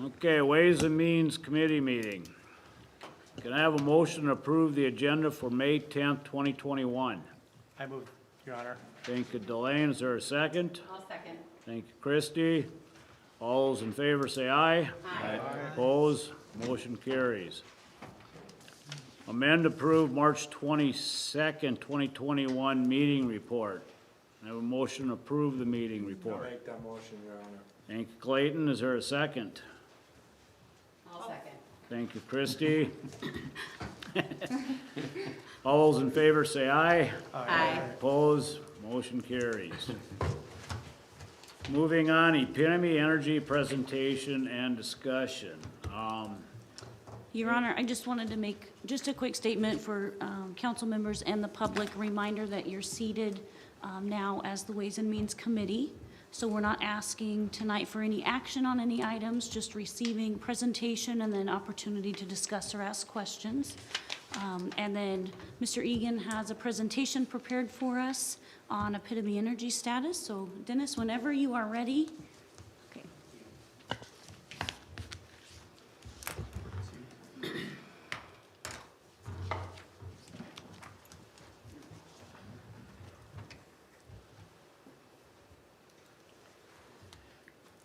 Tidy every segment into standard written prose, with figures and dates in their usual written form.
Okay, Ways and Means Committee meeting. Can I have a motion to approve the agenda for May 10th, 2021? I move, Your Honor. Thank you, Delane. Is there a second? I'll second. Thank you, Christie. All those in favor say aye. Aye. Opposed? Motion carries. Amend approved March 22nd, 2021 meeting report. I have a motion to approve the meeting I'll report. make that motion, Your Honor. Thank you, Clayton. Is there a second? I'll second. Thank you, Christie. All those in favor say aye. Aye. Opposed? Motion carries. Moving on, Epitome Energy presentation and discussion. Your Honor, I just wanted to make just a quick statement for council members and the public, reminder that you're seated now as the Ways and Means Committee. So we're not asking tonight for any action on any items, just receiving presentation and then opportunity to discuss or ask questions. And then Mr. Egan has a presentation prepared for us on Epitome Energy status. So Dennis, whenever you are ready. Okay.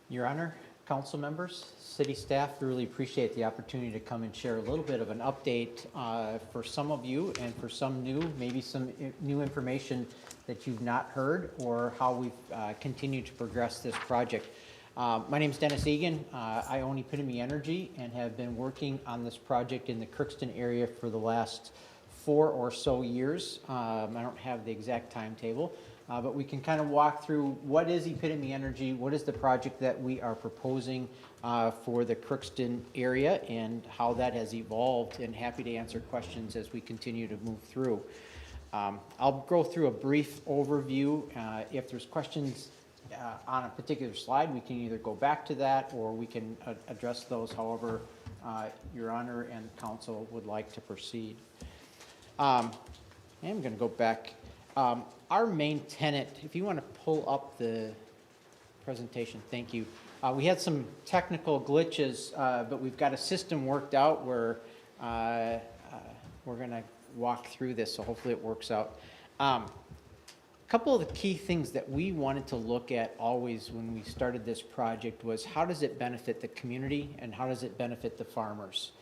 Your Honor, council members, city staff, we really appreciate the opportunity to come and share a little bit of an update for some of you and for some maybe some new information that you've not heard or how we've continued to progress this project. My name is Dennis Egan. I own Epitome Energy and have been working on this project in the Crookston area for the last 4 or so years. I don't have the exact timetable. But we can kind of walk through what is Epitome Energy, what is the project that we are proposing for the Crookston area, and how that has evolved, and happy to answer questions as we continue to move through. I'll go through a brief overview. If there's questions on a particular slide, we can either go back to that or we can address those however Your Honor and Council would like to proceed. I'm going to go back. Our main tenant, if you want to pull up the presentation, thank you. We had some technical glitches, but we've got a system worked out where we're going to walk through this, so hopefully it works out. A couple of the key things that we wanted to look at always when we started this project was how does it benefit the community and how does it benefit the farmers?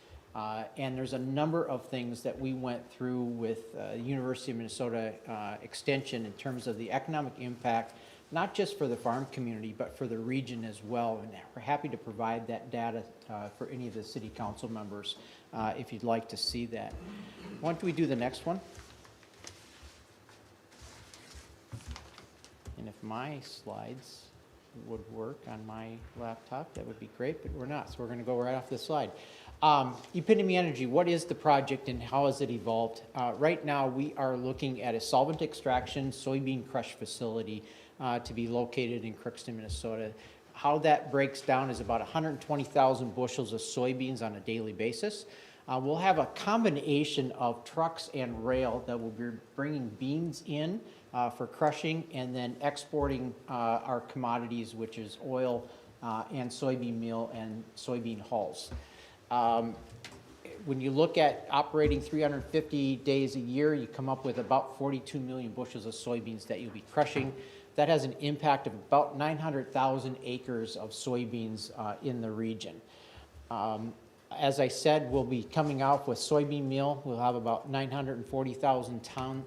And there's a number of things that we went through with University of Minnesota Extension in terms of the economic impact, not just for the farm community, but for the region as well. And we're happy to provide that data for any of the city council members if you'd like to see that. Why don't we do the next one? And if my slides would work on my laptop, that would be great, but we're not, so we're going to go right off the slide. Epitome Energy, what is the project and how has it evolved? Right now we are looking at a solvent extraction soybean crush facility to be located in Crookston, Minnesota. How that breaks down is about 120,000 bushels of soybeans on a daily basis. We'll have a combination of trucks and rail that will be bringing beans in for crushing and then exporting our commodities, which is oil and soybean meal and soybean hulls. When you look at operating 350 days a year, you come up with about 42 million bushels of soybeans that you'll be crushing. That has an impact of about 900,000 acres of soybeans in the region. As I said, we'll be coming out with soybean meal. We'll have about 940,000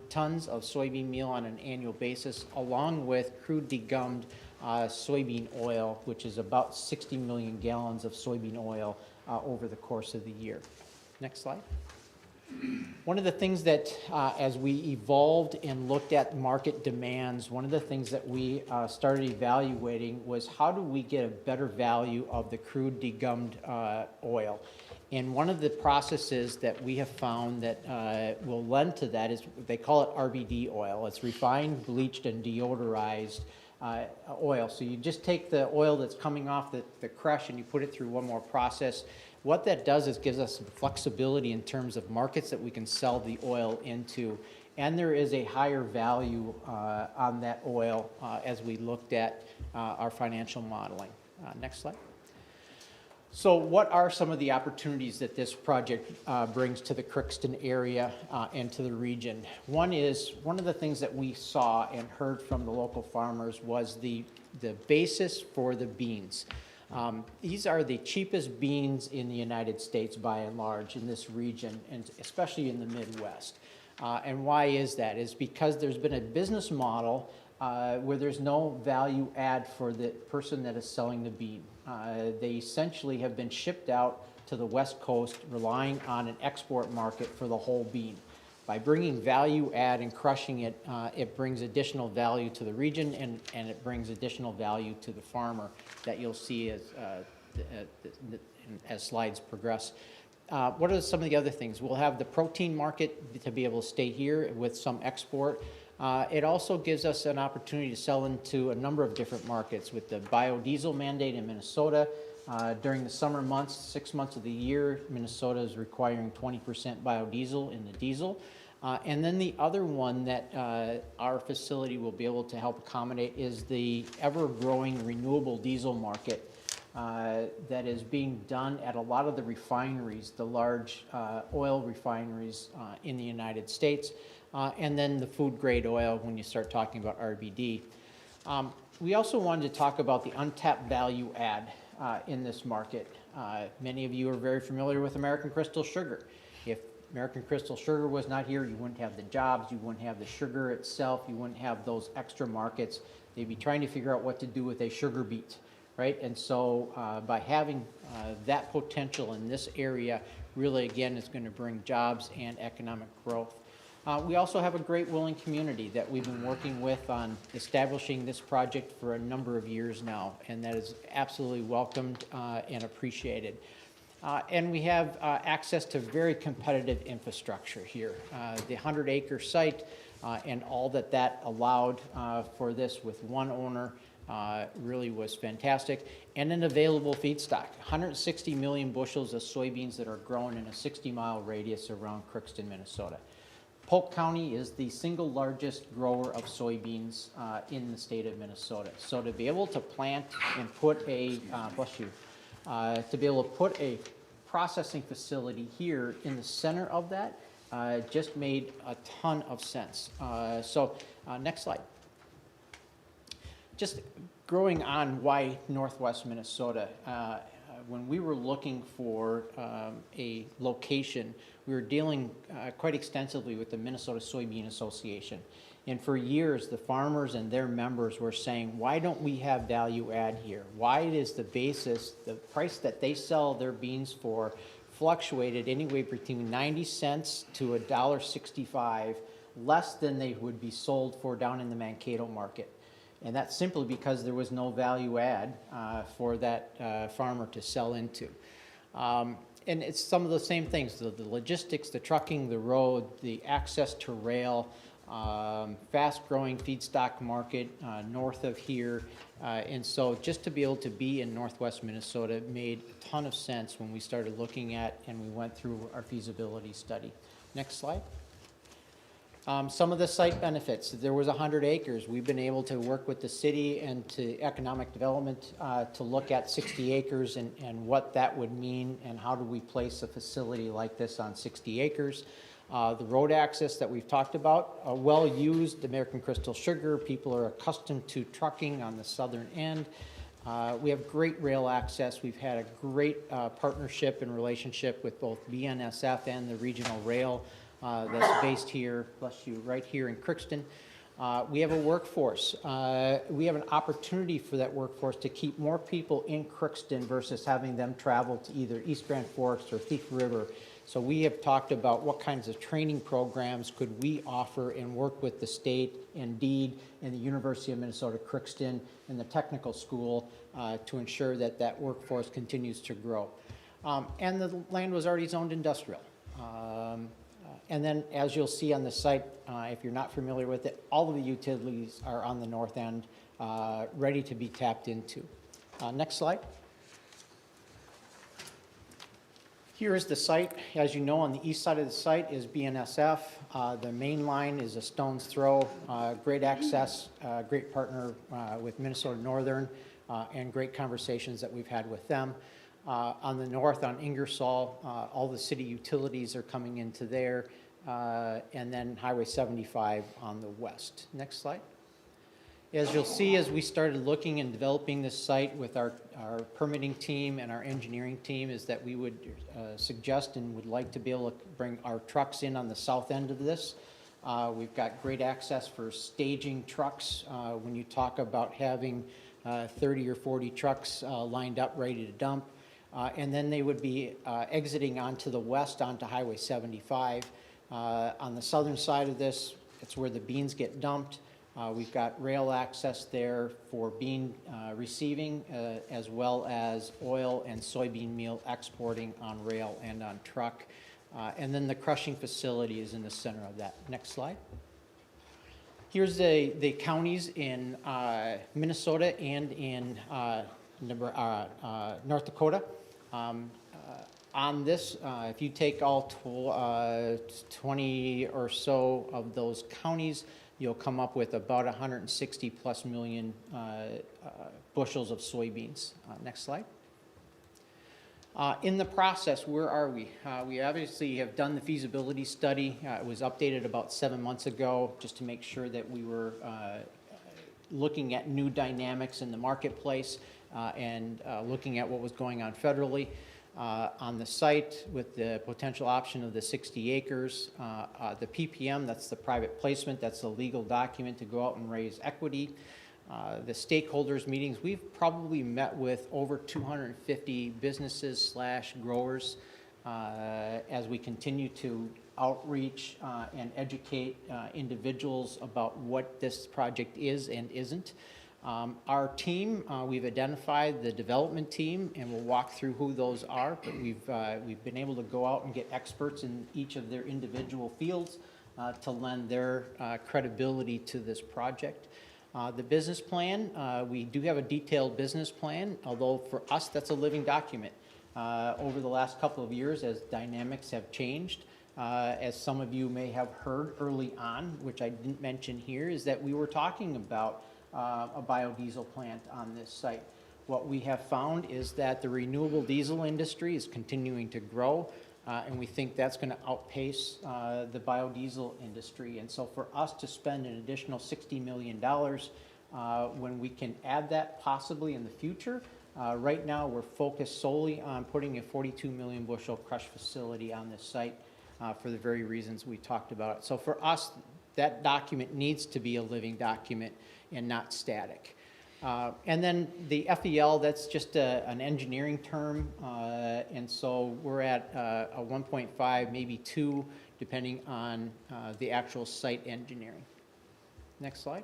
tons of soybean meal on an annual basis, along with crude degummed soybean oil, which is about 60 million gallons of soybean oil over the course of the year. Next slide. One of the things that, as we evolved and looked at market demands, one of the things that we started evaluating was how do we get a better value of the crude degummed oil. And one of the processes that we have found that will lend to that is, they call it RBD oil. It's refined, bleached, and deodorized oil. So you just take the oil that's coming off the crush and you put it through one more process. What that does is gives us some flexibility in terms of markets that we can sell the oil into. And there is a higher value on that oil as we looked at our financial modeling. Next slide. So what are some of the opportunities that this project brings to the Crookston area and to the region? One of the things that we saw and heard from the local farmers was the basis for the beans. These are the cheapest beans in the United States by and large in this region, and especially in the Midwest. And why is that? It's because there's been a business model where there's no value add for the person that is selling the bean. They essentially have been shipped out to the West Coast, relying on an export market for the whole bean. By bringing value add and crushing it, it brings additional value to the region, and it brings additional value to the farmer that you'll see as slides progress. What are some of the other things? We'll have the protein market to be able to stay here with some export. It also gives us an opportunity to sell into a number of different markets with the biodiesel mandate in Minnesota. During the summer months, 6 months of the year, Minnesota is requiring 20% biodiesel in the diesel. And then the other one that our facility will be able to help accommodate is the ever-growing renewable diesel market that is being done at a lot of the refineries, the large oil refineries in the United States. And then the food-grade oil when you start talking about RBD. We also wanted to talk about the untapped value add in this market. Many of you are very familiar with American Crystal Sugar. If American Crystal Sugar was not here, you wouldn't have the jobs, you wouldn't have the sugar itself, you wouldn't have those extra markets. They'd be trying to figure out what to do with a sugar beet, right? And so by having that potential in this area, really, again, is going to bring jobs and economic growth. We also have a great willing community that we've been working with on establishing this project for a number of years now, and that is absolutely welcomed and appreciated. And we have access to very competitive infrastructure here. The 100-acre site and all that allowed for this with one owner really was fantastic. And an available feedstock, 160 million bushels of soybeans that are grown in a 60-mile radius around Crookston, Minnesota. Polk County is the single largest grower of soybeans in the state of Minnesota. So to be able to plant and put a, to be able to put a processing facility here in the center of that just made a ton of sense. Next slide. Just growing on why Northwest Minnesota. When we were looking for a location, we were dealing quite extensively with the Minnesota Soybean Association. And for years, the farmers and their members were saying, why don't we have value add here? Why is the basis, the price that they sell their beans for fluctuated anywhere between 90 cents to $1.65, less than they would be sold for down in the Mankato market? And that's simply because there was no value add for that farmer to sell into. And it's some of the same things, the logistics, the trucking, the road, the access to rail, fast-growing feedstock market north of here. And so just to be able to be in Northwest Minnesota made a ton of sense when we started looking at and we went through our feasibility study. Next slide. Some of the site benefits. There was 100 acres. We've been able to work with the city and to economic development to look at 60 acres and what that would mean and how do we place a facility like this on 60 acres. The road access that we've talked about, well used, American Crystal Sugar. People are accustomed to trucking on the southern end. We have great rail access. We've had a great partnership and relationship with both BNSF and the regional rail that's based here, bless you, right here in Crookston. We have a workforce. We have an opportunity for that workforce to keep more people in Crookston versus having them travel to either East Grand Forks or Thief River. So we have talked about what kinds of training programs could we offer and work with the state, Indeed, and the University of Minnesota Crookston and the technical school to ensure that that workforce continues to grow. And the land was already zoned industrial. And then, as you'll see on the site, if you're not familiar with it, all of the utilities are on the north end, ready to be tapped into. Next slide. Here is the site. As you know, on the east side of the site is BNSF. The main line is a stone's throw. Great access, great partner with Minnesota Northern, and great conversations that we've had with them. On the north, on Ingersoll, all the city utilities are coming into there, and then Highway 75 on the west. Next slide. As you'll see, as we started looking and developing this site with our permitting team and our engineering team, is that we would suggest and would like to be able to bring our trucks in on the south end of this. We've got great access for staging trucks. When you talk about having 30 or 40 trucks lined up, ready to dump, and then they would be exiting onto the west, onto Highway 75. On the southern side of this, it's where the beans get dumped. We've got rail access there for bean receiving, as well as oil and soybean meal exporting on rail and on truck. And then the crushing facility is in the center of that. Next slide. Here's the counties in Minnesota and in North Dakota. On this, if you take all 20 or so of those counties, you'll come up with about 160 plus million bushels of soybeans. Next slide. In the process, where are we? We obviously have done the feasibility study. It was updated about 7 months ago just to make sure that we were looking at new dynamics in the marketplace and looking at what was going on federally. On the site with the potential option of the 60 acres, the PPM, that's the private placement, that's the legal document to go out and raise equity. The stakeholders meetings, we've probably met with over 250 businesses / growers as we continue to outreach and educate individuals about what this project is and isn't. Our team, we've identified the development team, and we'll walk through who those are, but we've been able to go out and get experts in each of their individual fields to lend their credibility to this project. The business plan, we do have a detailed business plan, although for us that's a living document. Over the last couple of years, as dynamics have changed, as some of you may have heard early on, which I didn't mention here, is that we were talking about a biodiesel plant on this site. What we have found is that the renewable diesel industry is continuing to grow, and we think that's going to outpace the biodiesel industry. And so for us to spend an additional $60 million when we can add that possibly in the future, right now we're focused solely on putting a 42 million bushel crush facility on this site for the very reasons we talked about. So for us, that document needs to be a living document and not static. And then the FEL, that's just an engineering term, and so we're at a 1.5, maybe 2, depending on the actual site engineering. Next slide.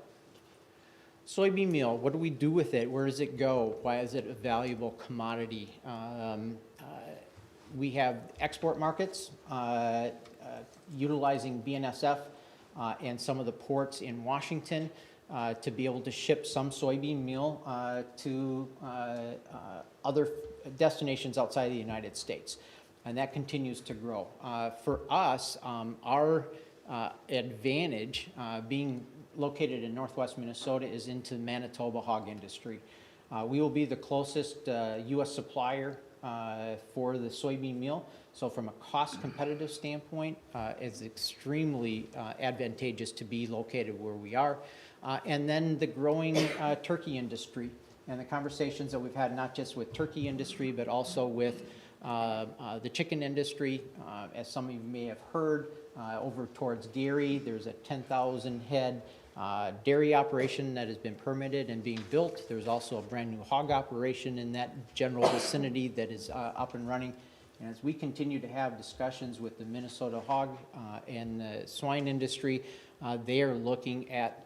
Soybean meal, what do we do with it? Where does it go? Why is it a valuable commodity? We have export markets utilizing BNSF and some of the ports in Washington to be able to ship some soybean meal to other destinations outside of the United States. And that continues to grow. For us, our advantage being located in northwest Minnesota is into the Manitoba hog industry. We will be the closest U.S. supplier for the soybean meal. So from a cost competitive standpoint, it's extremely advantageous to be located where we are. And then the growing turkey industry and the conversations that we've had not just with turkey industry, but also with the chicken industry. As some of you may have heard, over towards dairy, there's a 10,000 head dairy operation that has been permitted and being built. There's also a brand new hog operation in that general vicinity that is up and running. And as we continue to have discussions with the Minnesota hog and the swine industry, they are looking at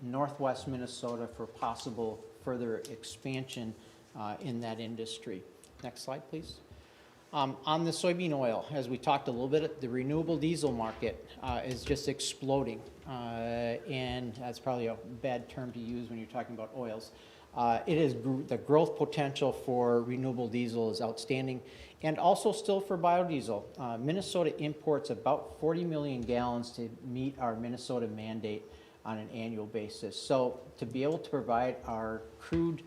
northwest Minnesota for possible further expansion in that industry. Next slide, please. On the soybean oil, as we talked a little bit, the renewable diesel market is just exploding. And that's probably a bad term to use when you're talking about oils. It is the growth potential for renewable diesel is outstanding, and also still for biodiesel. Minnesota imports about 40 million gallons to meet our Minnesota mandate on an annual basis. So to be able to provide our crude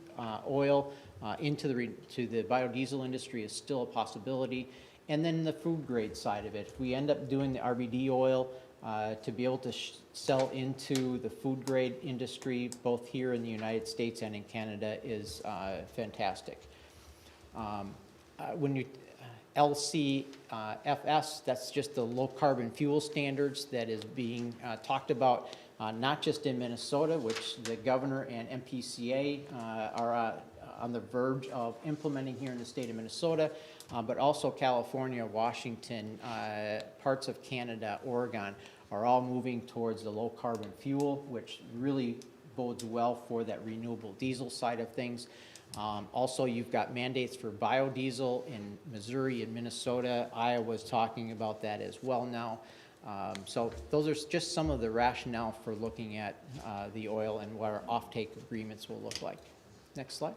oil to the biodiesel industry is still a possibility. And then the food grade side of it, if we end up doing the RBD oil, to be able to sell into the food grade industry, both here in the United States and in Canada, is fantastic. When you LCFS, that's just the low carbon fuel standards that is being talked about, not just in Minnesota, which the governor and MPCA are on the verge of implementing here in the state of Minnesota, but also California, Washington, parts of Canada, Oregon are all moving towards the low carbon fuel, which really bodes well for that renewable diesel side of things. Also, you've got mandates for biodiesel in Missouri and Minnesota. Iowa's talking about that as well now. So those are just some of the rationale for looking at the oil and what our offtake agreements will look like. Next slide.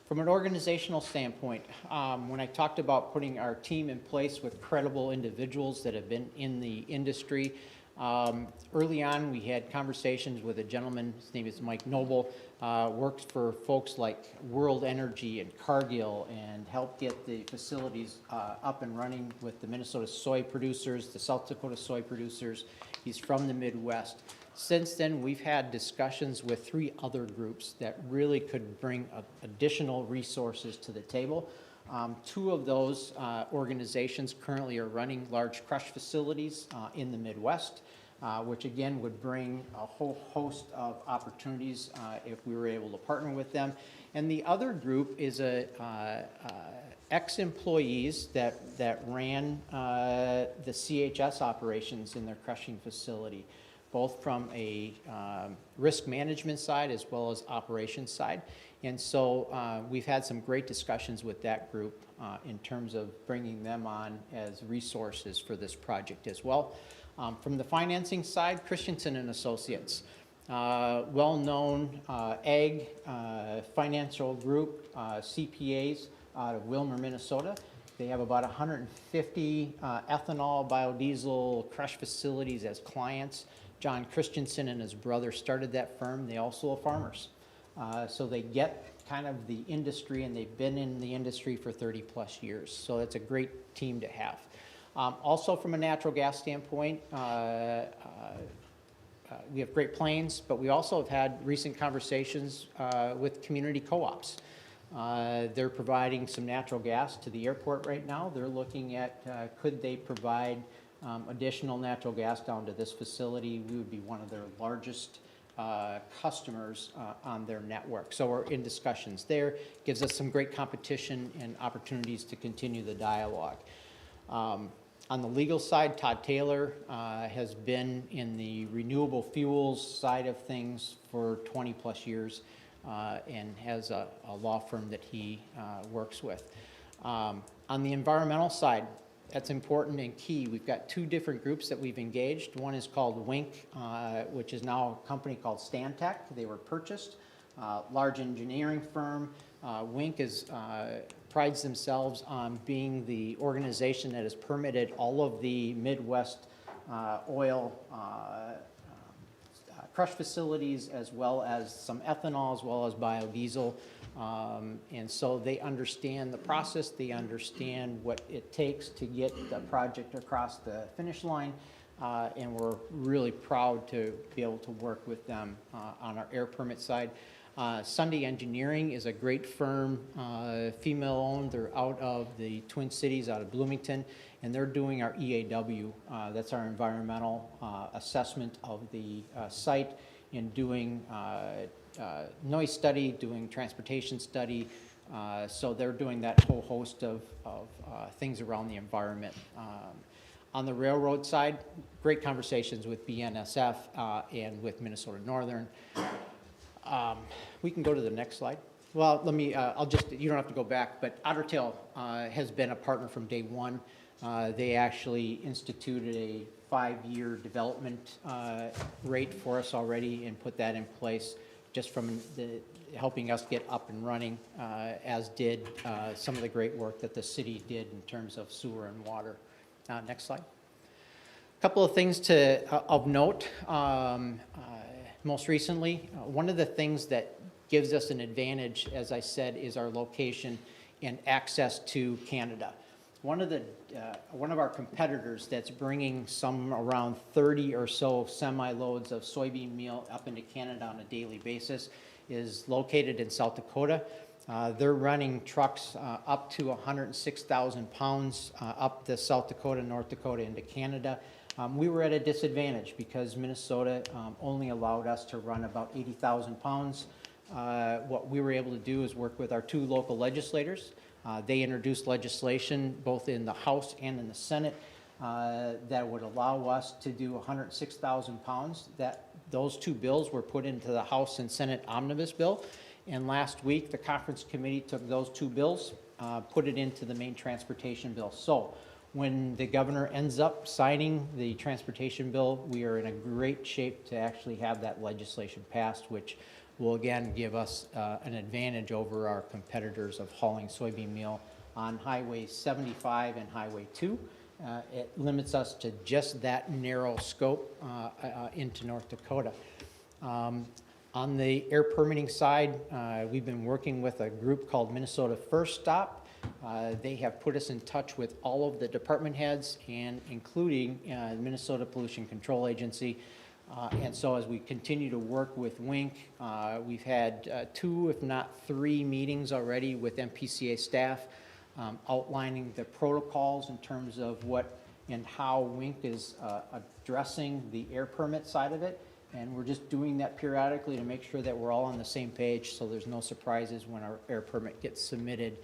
From an organizational standpoint, when I talked about putting our team in place with credible individuals that have been in the industry, early on we had conversations with a gentleman, his name is Mike Noble, worked for folks like World Energy and Cargill and helped get the facilities up and running with the Minnesota soy producers, the South Dakota soy producers. He's from the Midwest. Since then, we've had discussions with 3 other groups that really could bring additional resources to the table. 2 of those organizations currently are running large crush facilities in the Midwest, which again would bring a whole host of opportunities if we were able to partner with them. And the other group is ex-employees that ran the CHS operations in their crushing facility, both from a risk management side as well as operations side. And so we've had some great discussions with that group in terms of bringing them on as resources for this project as well. From the financing side, Christensen and Associates, well-known ag financial group, CPAs out of Wilmer, Minnesota. They have about 150 ethanol, biodiesel crush facilities as clients. John Christensen and his brother started that firm. They also are farmers. So they get kind of the industry, and they've been in the industry for 30 plus years. So that's a great team to have. Also from a natural gas standpoint, we have Great Plains, but we also have had recent conversations with community co-ops. They're providing some natural gas to the airport right now. They're looking at could they provide additional natural gas down to this facility. We would be one of their largest customers on their network. So we're in discussions there. Gives us some great competition and opportunities to continue the dialogue. On the legal side, Todd Taylor has been in the renewable fuels side of things for 20 plus years and has a law firm that he works with. On the environmental side, that's important and key. We've got 2 different groups that we've engaged. One is called Wink, which is now a company called Stantec. They were purchased, large engineering firm. Wink prides themselves on being the organization that has permitted all of the Midwest oil crush facilities, as well as some ethanol, as well as biodiesel. And so they understand the process, they understand what it takes to get the project across the finish line, and we're really proud to be able to work with them on our air permit side. Sunday Engineering is a great firm, female-owned. They're out of the Twin Cities, out of Bloomington, and they're doing our EAW. That's our environmental assessment of the site, and doing noise study, doing transportation study. So they're doing that whole host of things around the environment. On the railroad side, great conversations with BNSF and with Minnesota Northern. We can go to the next slide. Well, let me, you don't have to go back, but Ottertail has been a partner from day one. They actually instituted a 5-year development rate for us already and put that in place just from helping us get up and running, as did some of the great work that the city did in terms of sewer and water. Next slide. A couple of things of note. Most recently, one of the things that gives us an advantage, as I said, is our location and access to Canada. One of our competitors that's bringing some around 30 or so semi-loads of soybean meal up into Canada on a daily basis is located in South Dakota. They're running trucks up to 106,000 pounds up the South Dakota, North Dakota into Canada. We were at a disadvantage because Minnesota only allowed us to run about 80,000 pounds. What we were able to do is work with our two local legislators. They introduced legislation both in the House and in the Senate that would allow us to do 106,000 pounds. Those two bills were put into the House and Senate omnibus bill. And last week, the conference committee took those two bills, put it into the main transportation bill. So when the governor ends up signing the transportation bill, we are in a great shape to actually have that legislation passed, which will again give us an advantage over our competitors of hauling soybean meal on Highway 75 and Highway 2. It limits us to just that narrow scope into North Dakota. On the air permitting side, we've been working with a group called Minnesota First Stop. They have put us in touch with all of the department heads and including Minnesota Pollution Control Agency. And so as we continue to work with WINC, we've had 2, if not 3 meetings already with MPCA staff outlining the protocols in terms of what and how WINC is addressing the air permit side of it. And we're just doing that periodically to make sure that we're all on the same page so there's no surprises when our air permit gets submitted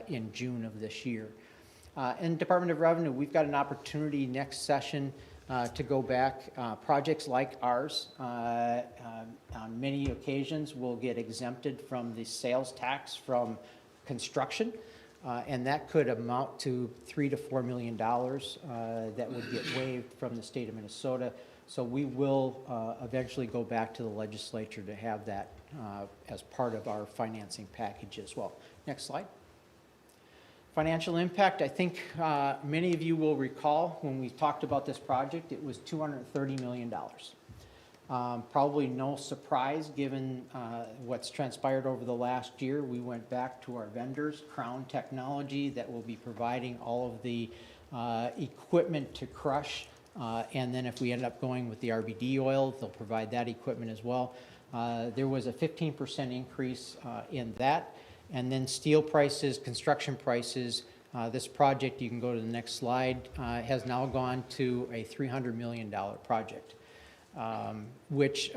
in June of this year. In Department of Revenue, we've got an opportunity next session to go back. Projects like ours, on many occasions, will get exempted from the sales tax from construction. And that could amount to $3 to $4 million that would get waived from the state of Minnesota. So we will eventually go back to the legislature to have that as part of our financing package as well. Next slide. Financial impact, I think many of you will recall when we talked about this project, it was $230 million. Probably no surprise given what's transpired over the last year. We went back to our vendors, Crown Technology, that will be providing all of the equipment to crush. And then if we end up going with the RBD oil, they'll provide that equipment as well. There was a 15% increase in that. And then steel prices, construction prices, this project, you can go to the next slide, has now gone to a $300 million project, which,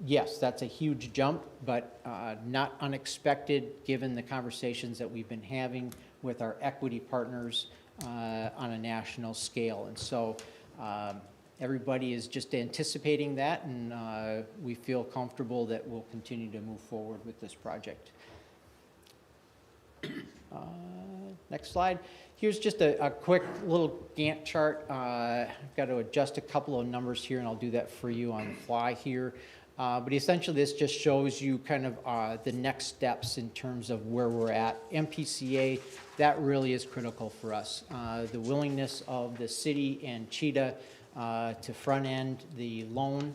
yes, that's a huge jump, but not unexpected given the conversations that we've been having with our equity partners on a national scale. And so everybody is just anticipating that, and we feel comfortable that we'll continue to move forward with this project. Next slide. Here's just a quick little Gantt chart. I've got to adjust a couple of numbers here, and I'll do that for you on the fly here. But essentially, this just shows you kind of the next steps in terms of where we're at. MPCA, that really is critical for us. The willingness of the city and Cheetah to front end the loan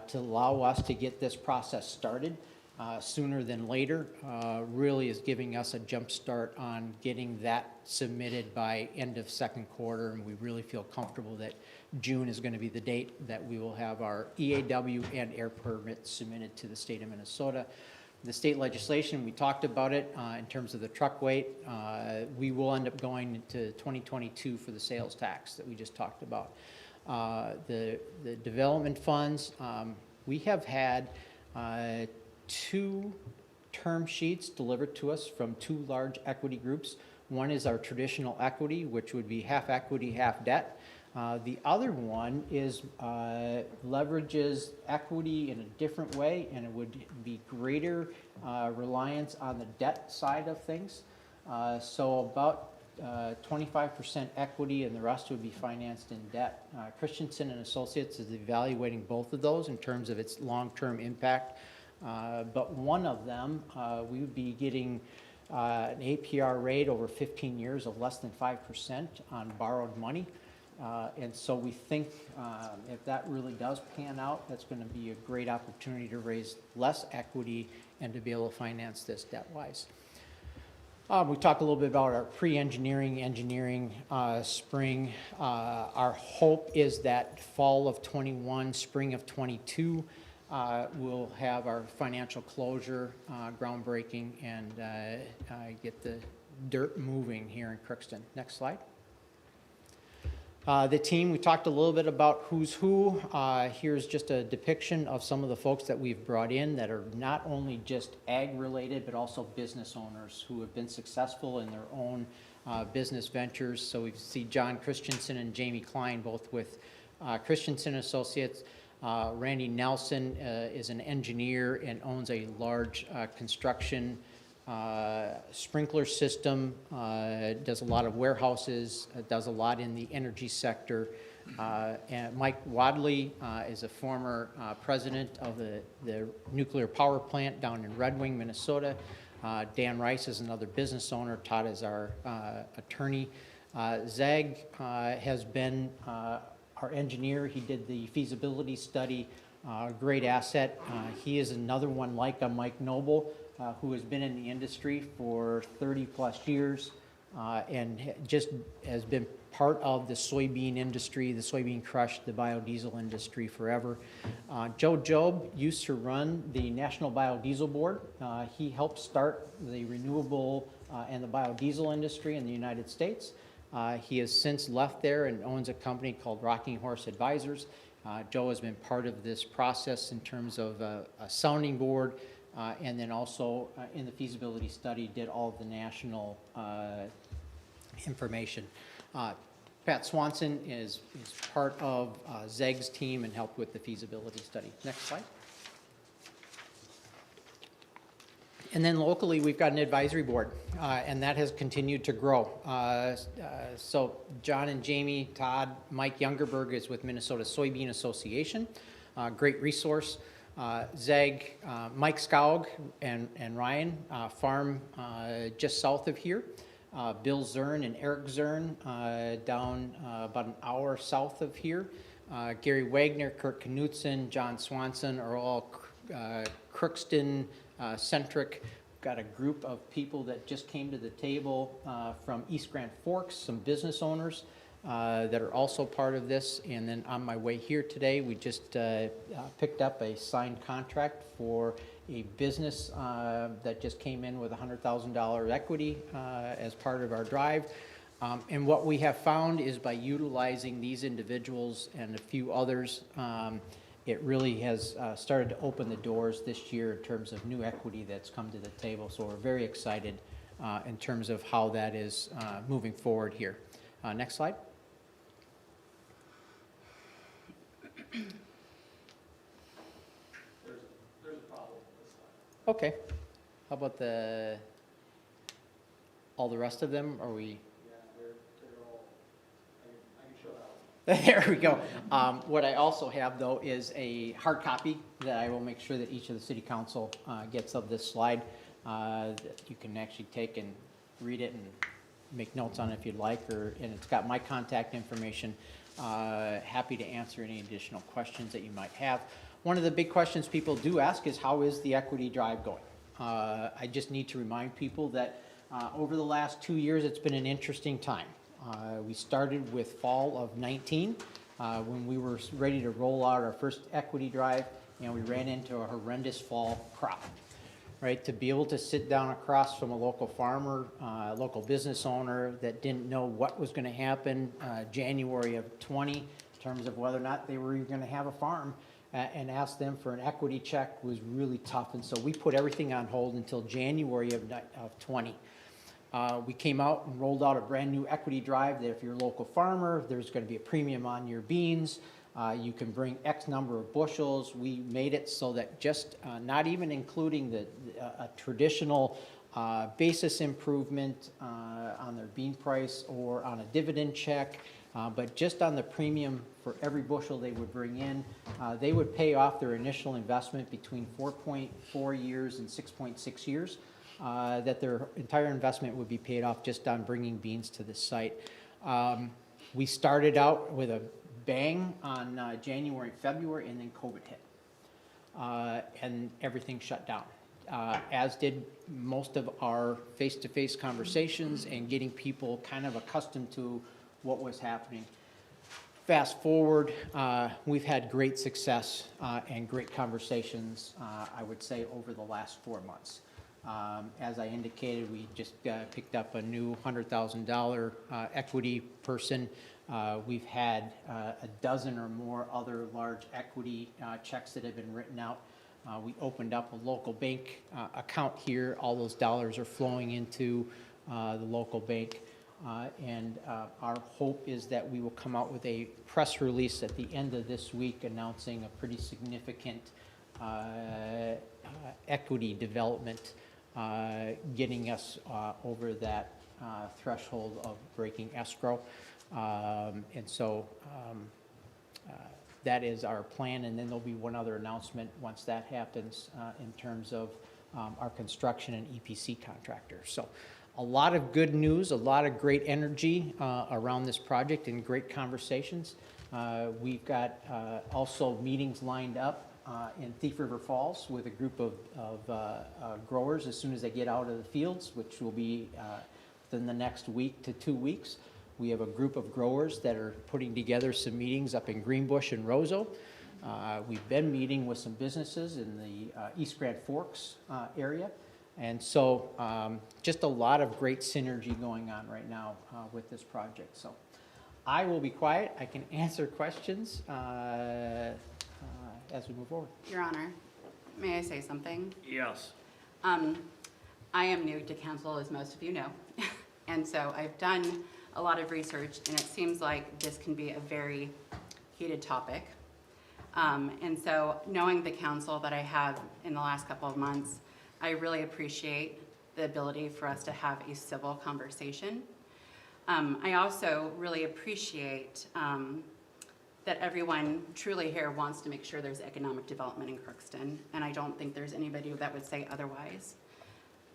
to allow us to get this process started sooner than later really is giving us a jump start on getting that submitted by end of second quarter, and we really feel comfortable that June is going to be the date that we will have our EAW and air permits submitted to the state of Minnesota. The state legislation, we talked about it in terms of the truck weight. We will end up going into 2022 for the sales tax that we just talked about. The development funds, we have had 2 term sheets delivered to us from 2 large equity groups. One is our traditional equity, which would be half equity, half debt. The other one is leverages equity in a different way, and it would be greater reliance on the debt side of things. So about 25% equity, and the rest would be financed in debt. Christensen and Associates is evaluating both of those in terms of its long-term impact. But one of them, we would be getting an APR rate over 15 years of less than 5% on borrowed money. And so we think if that really does pan out, that's going to be a great opportunity to raise less equity and to be able to finance this debt-wise. We talked a little bit about our pre-engineering, engineering, spring. Our hope is that fall of '21, spring of '22, we'll have our financial closure, groundbreaking, and get the dirt moving here in Crookston. Next slide. The team, we talked a little bit about who's who. Here's just a depiction of some of the folks that we've brought in that are not only just ag-related, but also business owners who have been successful in their own business ventures. So we see John Christensen and Jamie Klein, both with Christensen Associates. Randy Nelson is an engineer and owns a large construction sprinkler system, does a lot of warehouses, does a lot in the energy sector. And Mike Wadley is a former president of the nuclear power plant down in Red Wing, Minnesota. Dan Rice is another business owner. Todd is our attorney. Zeg has been our engineer. He did the feasibility study, great asset. He is another one like a Mike Noble, who has been in the industry for 30 plus years and just has been part of the soybean industry, the soybean crush, the biodiesel industry forever. Joe Job used to run the National Biodiesel Board. He helped start the renewable and the biodiesel industry in the United States. He has since left there and owns a company called Rocking Horse Advisors. Joe has been part of this process in terms of a sounding board, and then also in the feasibility study did all of the national information. Pat Swanson is part of Zeg's team and helped with the feasibility study. Next slide. And then locally, we've got an advisory board, and that has continued to grow. So John and Jamie, Todd, Mike Youngerberg is with Minnesota Soybean Association, great resource. Zeg, Mike Skaug and Ryan farm just south of here. Bill Zern and Eric Zern down about an hour south of here. Gary Wagner, Kurt Knutson, John Swanson are all Crookston centric. Got a group of people that just came to the table from East Grand Forks, some business owners that are also part of this. And then on my way here today, we just picked up a signed contract for a business that just came in with $100,000 equity as part of our drive. And what we have found is by utilizing these individuals and a few others, it really has started to open the doors this year in terms of new equity that's come to the table. So we're very excited in terms of how that is moving forward here. Next slide. There's a problem with this slide. Okay. How about all the rest of them? Are we? Yeah, they're all, I can show that one. There we go. What I also have, though, is a hard copy that I will make sure that each of the city council gets of this slide that you can actually take and read it and make notes on it if you'd like, and it's got my contact information. Happy to answer any additional questions that you might have. One of the big questions people do ask is, how is the equity drive going? I just need to remind people that over the last 2 years, it's been an interesting time. We started with fall of 19 when we were ready to roll out our first equity drive, and we ran into a horrendous fall crop. Right, to be able to sit down across from a local farmer, local business owner that didn't know what was going to happen January of 20 in terms of whether or not they were even going to have a farm, and ask them for an equity check was really tough. And so we put everything on hold until January of 20. We came out and rolled out a brand new equity drive that if you're a local farmer, there's going to be a premium on your beans. You can bring X number of bushels. We made it so that just not even including a traditional basis improvement on their bean price or on a dividend check, but just on the premium for every bushel they would bring in, they would pay off their initial investment between 4.4 years and 6.6 years, that their entire investment would be paid off just on bringing beans to the site. We started out with a bang on January and February, and then COVID hit, and everything shut down. as did most of our face-to-face conversations and getting people kind of accustomed to what was happening. Fast forward, we've had great success and great conversations, I would say, over the last 4 months. As I indicated, we just picked up a new $100,000 equity person. We've had a dozen or more other large equity checks that have been written out. We opened up a local bank account here. All those dollars are flowing into the local bank. And our hope is that we will come out with a press release at the end of this week announcing a pretty significant equity development, getting us over that threshold of breaking escrow. And so that is our plan, and then there'll be one other announcement once that happens in terms of our construction and EPC contractor. So a lot of good news, a lot of great energy around this project and great conversations. We've got also meetings lined up in Thief River Falls with a group of growers as soon as they get out of the fields, which will be within the next week to 2 weeks. We have a group of growers that are putting together some meetings up in Greenbush and Roseau. We've been meeting with some businesses in the East Grand Forks area. And so just a lot of great synergy going on right now with this project. So I will be quiet. I can answer questions as we move forward. Your Honor, may I say something? Yes. I am new to council, as most of you know. And so I've done a lot of research, and it seems like this can be a very heated topic. And so knowing the council that I have in the last couple of months, I really appreciate the ability for us to have a civil conversation. I also really appreciate that everyone truly here wants to make sure there's economic development in Crookston, and I don't think there's anybody that would say otherwise.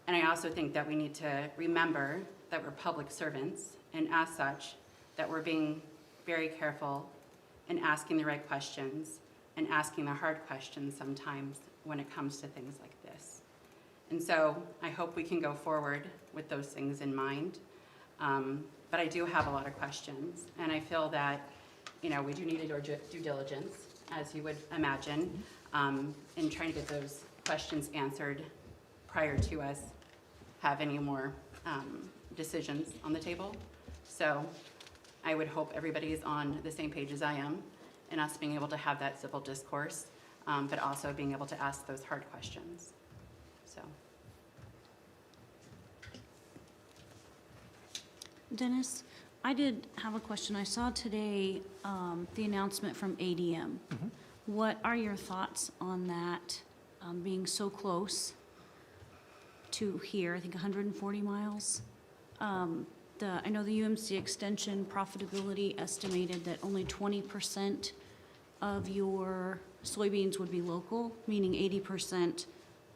And I also think that we need to remember that we're public servants, and as such, that we're being very careful in asking the right questions and asking the hard questions sometimes when it comes to things like this. And so I hope we can go forward with those things in mind. But I do have a lot of questions, and I feel that, you know, we do need to do due diligence, as you would imagine, in trying to get those questions answered prior to us have any more decisions on the table. So I would hope everybody is on the same page as I am, and us being able to have that civil discourse, but also being able to ask those hard questions. So. Dennis, I did have a question. I saw today the announcement from ADM. Mm-hmm. What are your thoughts on that being so close to here? I think 140 miles. I know the UMC extension profitability estimated that only 20% of your soybeans would be local, meaning 80%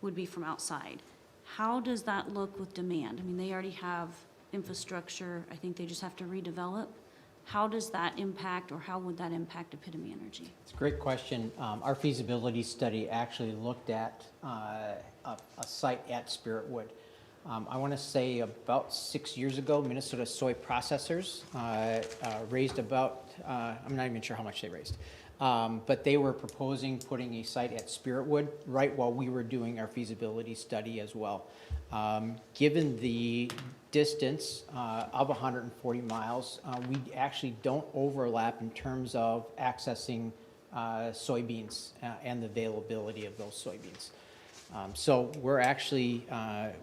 would be from outside. How does that look with demand? I mean, they already have infrastructure. I think they just have to redevelop. How does that impact, or how would that impact Epitome Energy? It's a great question. Our feasibility study actually looked at a site at Spiritwood. I want to say about 6 years ago, Minnesota Soy Processors raised about, I'm not even sure how much they raised, but they were proposing putting a site at Spiritwood right while we were doing our feasibility study as well. Given the distance of 140 miles, we actually don't overlap in terms of accessing soybeans and the availability of those soybeans. So we're actually,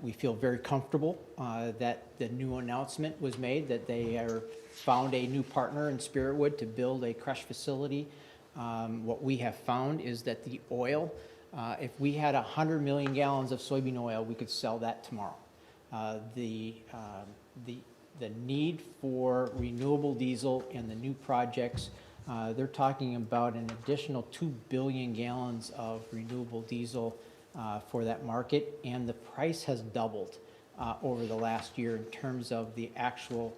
we feel very comfortable that the new announcement was made that they are found a new partner in Spiritwood to build a crush facility. What we have found is that the oil, if we had 100 million gallons of soybean oil, we could sell that tomorrow. The need for renewable diesel and the new projects, they're talking about an additional 2 billion gallons of renewable diesel for that market, and the price has doubled over the last year in terms of the actual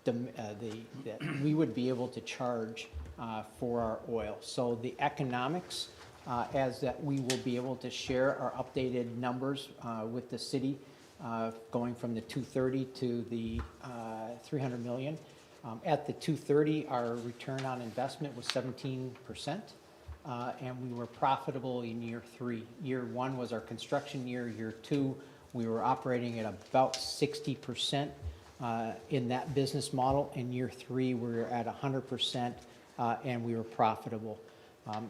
that we would be able to charge for our oil. So the economics as that we will be able to share our updated numbers with the city, going from the 230 to the 300 million. At the 230, our return on investment was 17%, and we were profitable in year 3. Year 1 was our construction year. Year 2, we were operating at about 60% in that business model. In year 3, we were at 100%, and we were profitable.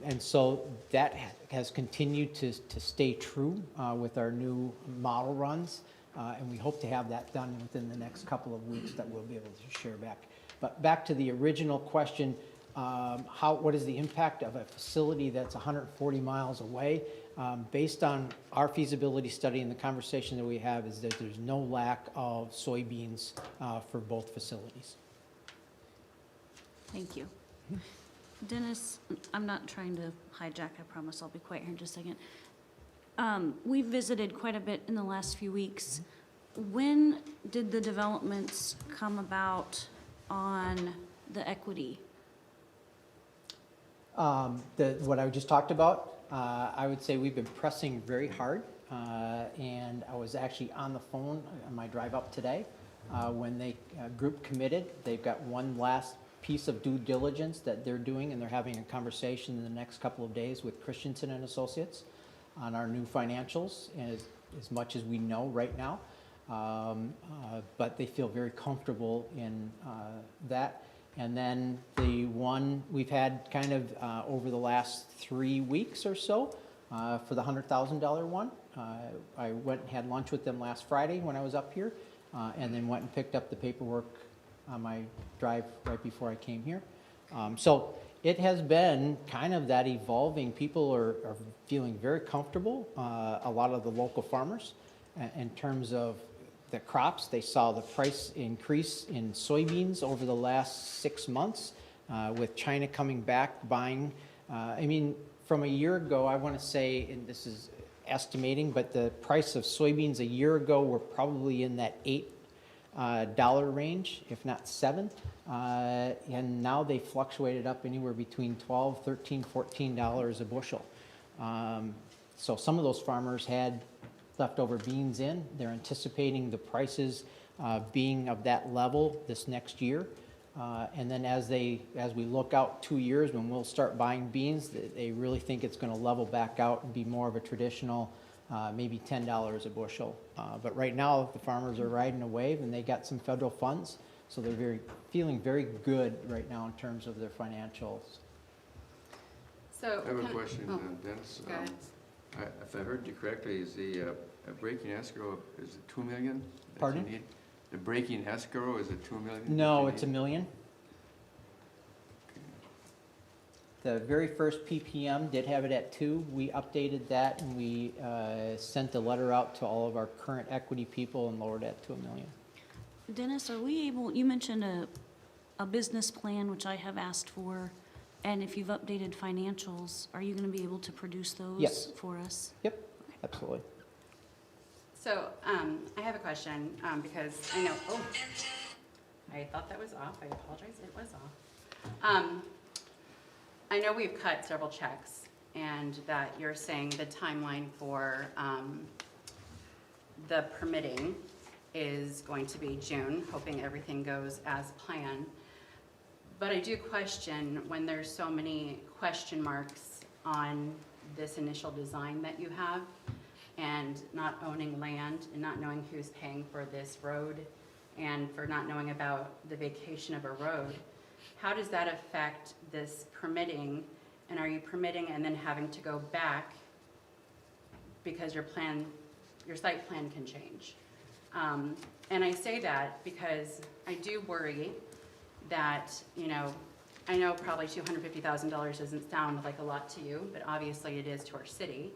And so that has continued to stay true with our new model runs, and we hope to have that done within the next couple of weeks that we'll be able to share back. But back to the original question, what is the impact of a facility that's 140 miles away? Based on our feasibility study and the conversation that we have, is that there's no lack of soybeans for both facilities. Thank you. Dennis, I'm not trying to hijack, I promise I'll be quiet here in just a second. We've visited quite a bit in the last few weeks. When did the developments come about on the equity? What I just talked about, I would say we've been pressing very hard, and I was actually on the phone on my drive up today when they group committed. They've got one last piece of due diligence that they're doing, and they're having a conversation in the next couple of days with Christensen and Associates on our new financials, and as much as we know right now. But they feel very comfortable in that. And then the one we've had kind of over the last 3 weeks or so for the $100,000 one. I went and had lunch with them last Friday when I was up here, and then went and picked up the paperwork on my drive right before I came here. So it has been kind of that evolving. People are feeling very comfortable, a lot of the local farmers, in terms of the crops. They saw the price increase in soybeans over the last 6 months, with China coming back, buying. I mean, from a year ago, I want to say, and this is estimating, but the price of soybeans a year ago were probably in that $8 range, if not $7. And now they fluctuated up anywhere between $12, $13, $14 a bushel. So some of those farmers had leftover beans in. They're anticipating the prices being of that level this next year. And then as we look out 2 years when we'll start buying beans, they really think it's going to level back out and be more of a traditional maybe $10 a bushel. But right now the farmers are riding a wave, and they got some federal funds, so they're feeling very good right now in terms of their financials. So. I have a question, Dennis. Go ahead. If I heard you correctly, is the breaking escrow, is it 2 million? that you Pardon? need? The breaking escrow, is it 2 million? No, it's $1 million. The very first PPM did have it at 2. We updated that, and we sent a letter out to all of our current equity people and lowered that to $1 million. Dennis, are we able, you mentioned a business plan, which I have asked for, and if you've updated financials, are you going to be able to produce those Yes. for us? Yep, absolutely. So, I have a question, because I know, I thought that was off, I apologize, it was off. I know we've cut several checks, and that you're saying the timeline for, the permitting is going to be June, hoping everything goes as planned. But I do question when there's so many question marks on this initial design that you have, and not owning land and not knowing who's paying for this road, and for not knowing about the vacation of a road. How does that affect this permitting? And are you permitting and then having to go back because your site plan can change? And I say that because I do worry that, I know probably $250,000 doesn't sound like a lot to you, but obviously it is to our city.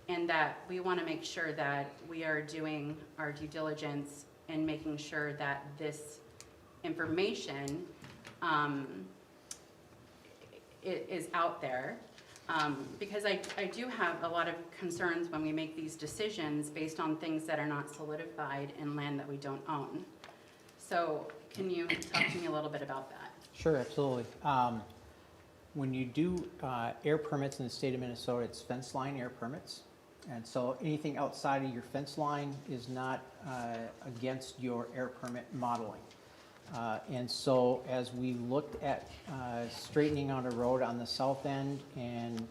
And that we want to make sure that we are doing our due diligence and making sure that this information is out there. Because I do have a lot of concerns when we make these decisions based on things that are not solidified in land that we don't own. So can you talk to me a little bit about that? Sure, absolutely. When you do air permits in the state of Minnesota, it's fence line air permits. And so anything outside of your fence line is not against your air permit modeling. And so as we looked at straightening out a road on the south end and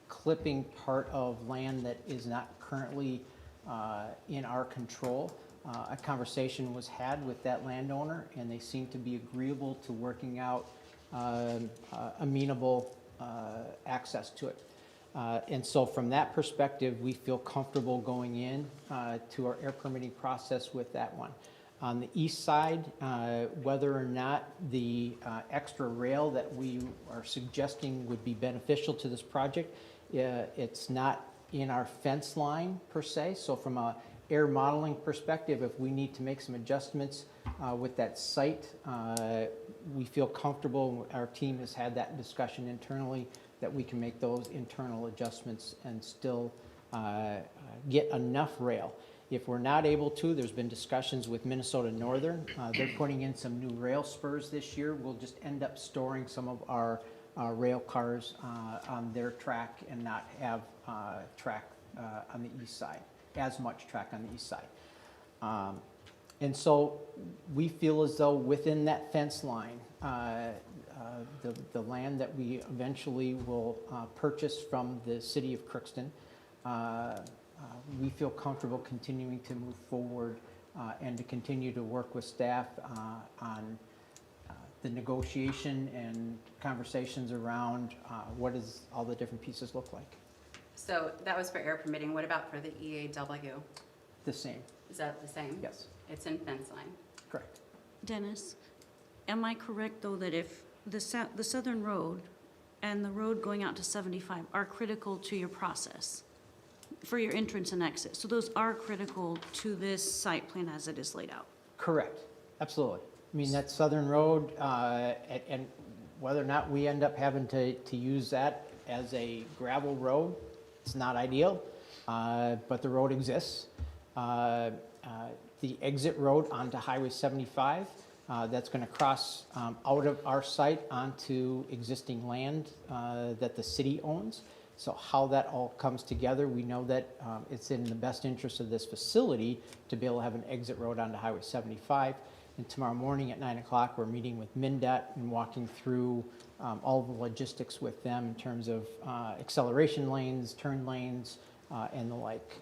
clipping part of land that is not currently in our control, a conversation was had with that landowner, and they seemed to be agreeable to working out amenable access to it. And so from that perspective, we feel comfortable going in to our air permitting process with that one. On the east side, whether or not the extra rail that we are suggesting would be beneficial to this project, it's not in our fence line per se. So from a air modeling perspective, if we need to make some adjustments with that site, we feel comfortable, our team has had that discussion internally, that we can make those internal adjustments and still get enough rail. If we're not able to, there's been discussions with Minnesota Northern. They're putting in some new rail spurs this year. We'll just end up storing some of our rail cars on their track and not have track on the east side, as much track on the east side. And so we feel as though within that fence line, the land that we eventually will purchase from the city of Crookston, we feel comfortable continuing to move forward and to continue to work with staff on the negotiation and conversations around what does all the different pieces look like. So that was for air permitting. What about for the EAW? The same, Is that the same? yes, It's in fence line. correct. Dennis, am I correct, though, that if the southern road and the road going out to 75 are critical to your process for your entrance and exit? So those are critical to this site plan as it is laid out? Correct, absolutely. I mean, that southern road, and whether or not we end up having to use that as a gravel road, it's not ideal, but the road exists. The exit road onto Highway 75, that's going to cross out of our site onto existing land that the city owns. So how that all comes together, we know that it's in the best interest of this facility to be able to have an exit road onto Highway 75. And tomorrow morning at 9 o'clock, we're meeting with MnDOT and walking through all the logistics with them in terms of acceleration lanes, turn lanes, and the like.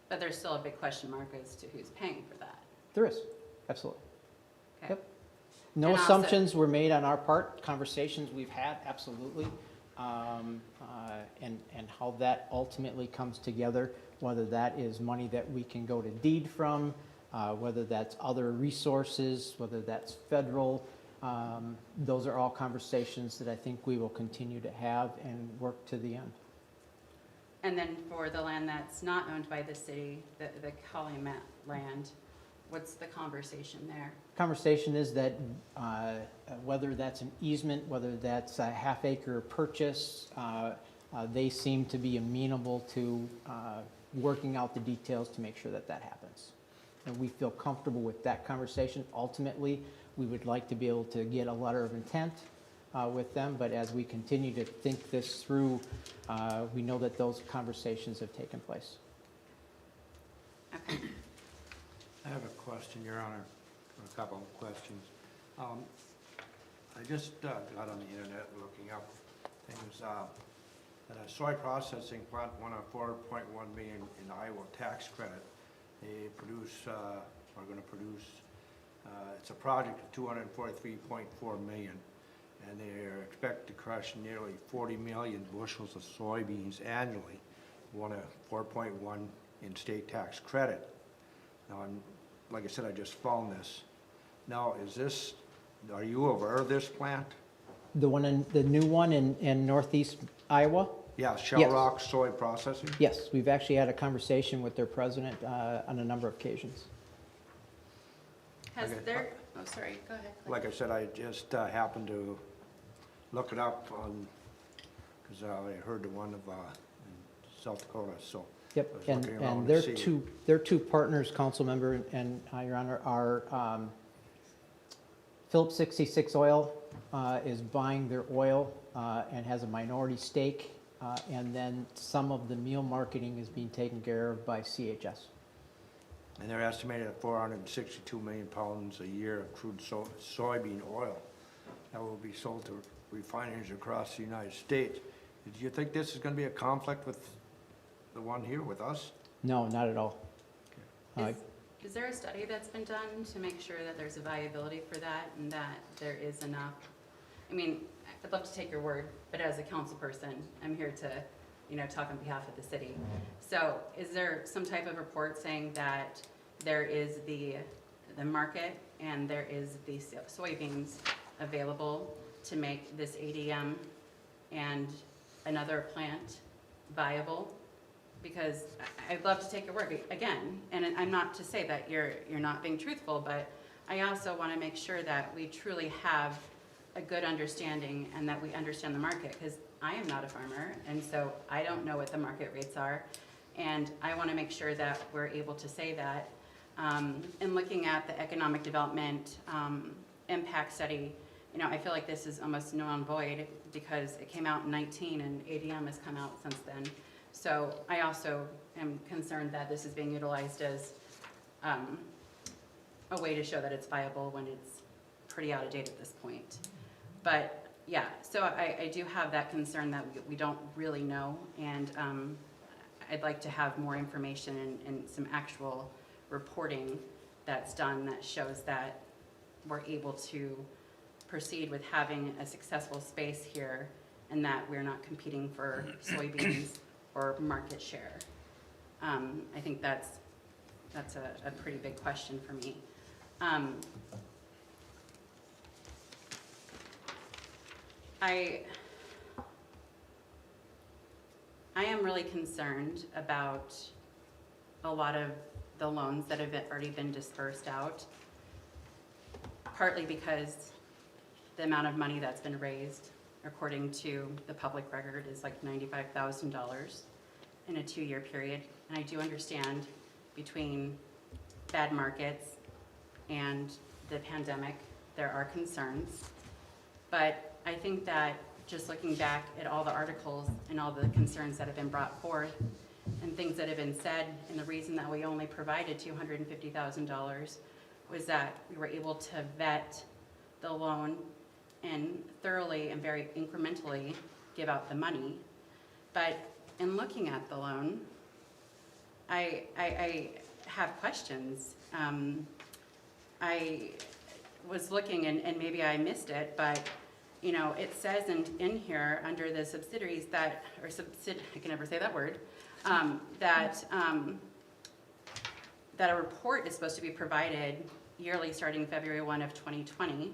But there's still a big question mark as to who's paying for that. There is, absolutely. Okay. Yep. No And also- assumptions were made on our part, conversations we've had, absolutely. And how that ultimately comes together, whether that is money that we can go to deed from, whether that's other resources, whether that's federal, those are all conversations that I think we will continue to have and work to the end. And then for the land that's not owned by the city, the Calumet land, what's the conversation there? Conversation is that whether that's an easement, whether that's a half-acre purchase, they seem to be amenable to working out the details to make sure that that happens. And we feel comfortable with that conversation. Ultimately, we would like to be able to get a letter of intent with them, but as we continue to think this through, we know that those conversations have taken place. Okay. I have a question, Your Honor, or a couple of questions. I just got on the internet looking up things, that a soy processing plant won a $4.1 million in Iowa tax credit. They are gonna produce, it's a project of $243.4 million, and they are expected to crush nearly 40 million bushels of soybeans annually, won a 4.1 in state tax credit. Now, like I said, I just found this. Now, are you aware of this plant? The one the new one in northeast Iowa? Yeah, Shell Yes. Rock Soy Processing? Yes, we've actually had a conversation with their president on a number of occasions. Has Okay. there, oh, sorry, go ahead. Clay. Like I said, I just happened to look it up on, because I heard the one of in South Dakota, so. Yep, I was looking around and to their see. their two partners, council member and Your Honor, are Phillips 66 Oil is buying their oil and has a minority stake, and then some of the meal marketing is being taken care of by CHS. And they're estimated at 462 million pounds a year of crude soybean oil that will be sold to refineries across the United States. Do you think this is going to be a conflict with the one here, with us? No, not at all. Is there a study that's been done to make sure that there's a viability for that and that there is enough? I mean, I'd love to take your word, but as a council person, I'm here to, talk on behalf of the city. So is there some type of report saying that there is the market and there is the soybeans available to make this ADM and another plant viable? Because I'd love to take your word again, and I'm not to say that you're not being truthful, but I also want to make sure that we truly have a good understanding and that we understand the market, because I am not a farmer, and so I don't know what the market rates are, and I want to make sure that we're able to say that. And looking at the economic development impact study, I feel like this is almost null and void because it came out in 19 and ADM has come out since then. So I also am concerned that this is being utilized as a way to show that it's viable when it's pretty out of date at this point. But yeah, so I do have that concern that we don't really know, and I'd like to have more information and some actual reporting that's done that shows that we're able to proceed with having a successful space here and that we're not competing for soybeans or market share. I think that's a pretty big question for me. I am really concerned about a lot of the loans that have already been dispersed out, partly because the amount of money that's been raised, according to the public record, is like $95,000 in a 2-year period. And I do understand between bad markets and the pandemic, there are concerns. But I think that just looking back at all the articles and all the concerns that have been brought forth and things that have been said, and the reason that we only provided $250,000 was that we were able to vet the loan and thoroughly and very incrementally give out the money. But in looking at the loan, I have questions. I was looking, and maybe I missed it, but it says in here under the subsidiaries that, I can never say that word, that a report is supposed to be provided yearly starting February 1 of 2020.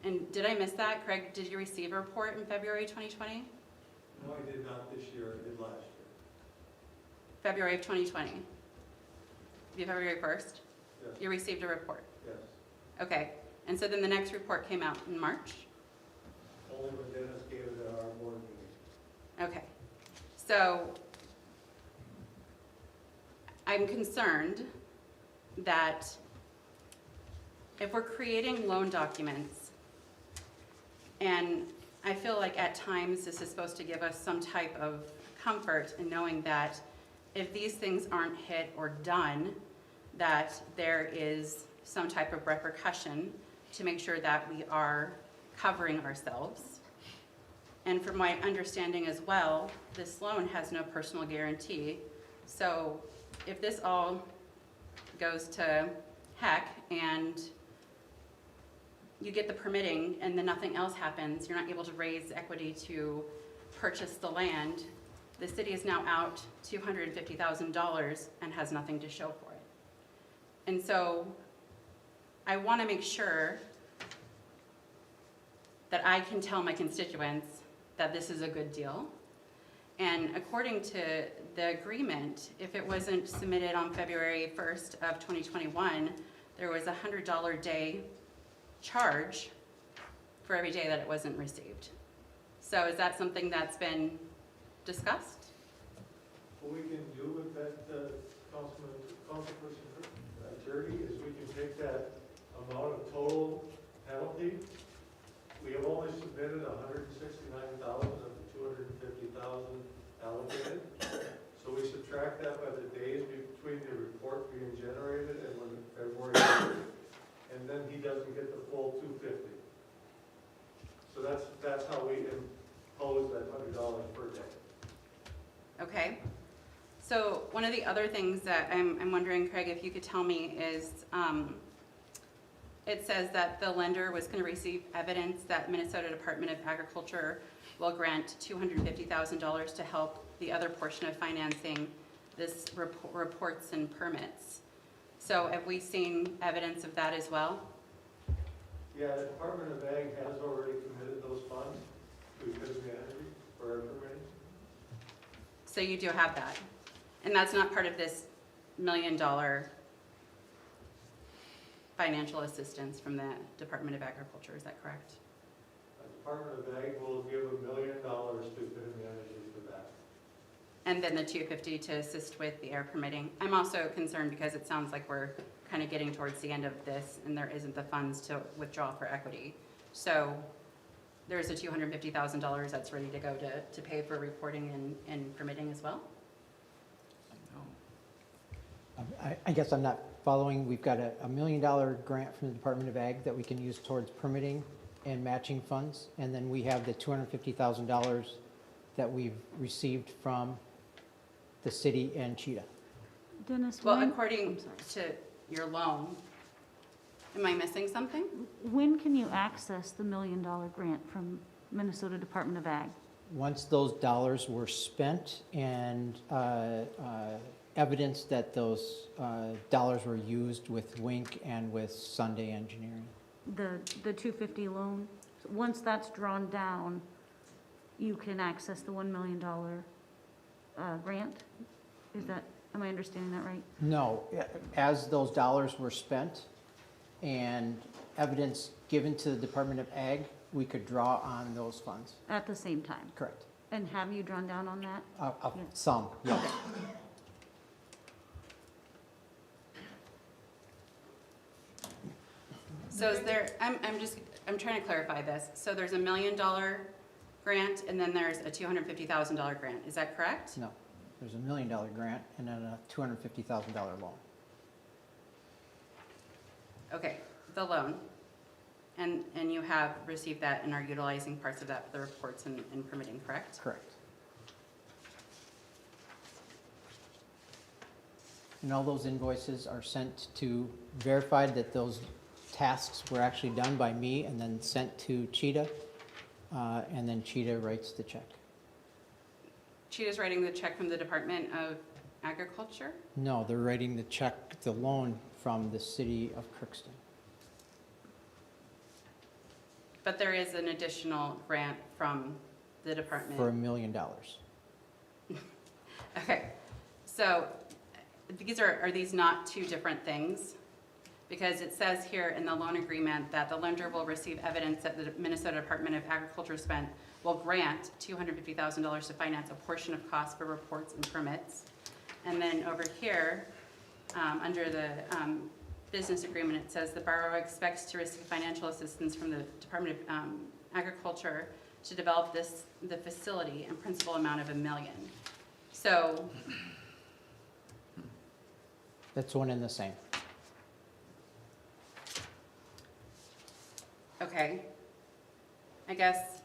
And did I miss that? Craig, did you receive a report in February 2020? No, I did not this year, I did last year. February of 2020? February 1st? Yes. You received a report? Yes, Okay. And so then the next report came out in March? only when Dennis gave it at our board meeting. Okay. So I'm concerned that if we're creating loan documents, and I feel like at times this is supposed to give us some type of comfort in knowing that if these things aren't hit or done, that there is some type of repercussion to make sure that we are covering ourselves. And from my understanding as well, this loan has no personal guarantee. So if this all goes to heck and you get the permitting and then nothing else happens, you're not able to raise equity to purchase the land, the city is now out $250,000 and has nothing to show for it. And so I want to make sure that I can tell my constituents that this is a good deal. And according to the agreement, if it wasn't submitted on February 1st of 2021, there was a $100 day charge for every day that it wasn't received. So is that something that's been discussed? What we can do with that, councilperson Attorney, is we can take that amount of total penalty penalty. We have only submitted 169,000 of the 250,000 allocated. So we subtract that by the days between the report being generated and when February 3rd, and then he doesn't get the full 250. So that's how we impose that $100 per day. Okay. So one of the other things that I'm wondering, Craig, if you could tell me is, it says that the lender was going to receive evidence that Minnesota Department of Agriculture will grant $250,000 to help the other portion of financing this reports and permits. So have we seen evidence of that as well? Yeah, the Department of Ag has already committed those funds to Epitome Energy for our permitting. So you do have that. And that's not part of this $1 million financial assistance from the Department of Agriculture, is that correct? The Department of Ag will give $1 million to Epitome Energy for that. And then the $250 to assist with the air permitting. I'm also concerned because it sounds like we're kind of getting towards the end of this and there isn't the funds to withdraw for equity. So there's a $250,000 that's ready to go to pay for reporting and permitting as well? I guess I'm not following. We've got a $1 million grant from the Department of Ag that we can use towards permitting and matching funds. And then we have the $250,000 that we've received from the city and Cheetah. Dennis, Well, when, according to your loan, am I missing something? when can you access the $1 million grant from Minnesota Department of Ag? Once those dollars were spent and evidence that those dollars were used with Wink and with Sunday Engineering. The 250 loan, once that's drawn down, you can access the $1 million grant? Is that, am I understanding that right? No, as those dollars were spent and evidence given to the Department of Ag, we could draw on those funds. At the same time? Correct. And have you drawn down on that? Yeah. Some, yes. So is there, I'm trying to clarify this. So there's a $1 million grant and then there's a $250,000 grant, is that correct? No, there's a $1 million grant and then a $250,000 loan. Okay, the loan. And you have received that and are utilizing parts of that for the reports and permitting, correct? Correct. And all those invoices are sent to, verified that those tasks were actually done by me and then sent to Cheetah, and then Cheetah writes the check. Cheetah's writing the check from the Department of Agriculture? No, they're writing the check, the loan from the city of Crookston. But there is an additional grant from the department? For $1 million. Okay, so are these not two different things? Because it says here in the loan agreement that the lender will receive evidence that the Minnesota Department of Agriculture will grant $250,000 to finance a portion of costs for reports and permits. And then over here, under the business agreement, it says the borrower expects to receive financial assistance from the Department of Agriculture to develop the facility and principal amount of $1 million. So That's one and the same. okay, I guess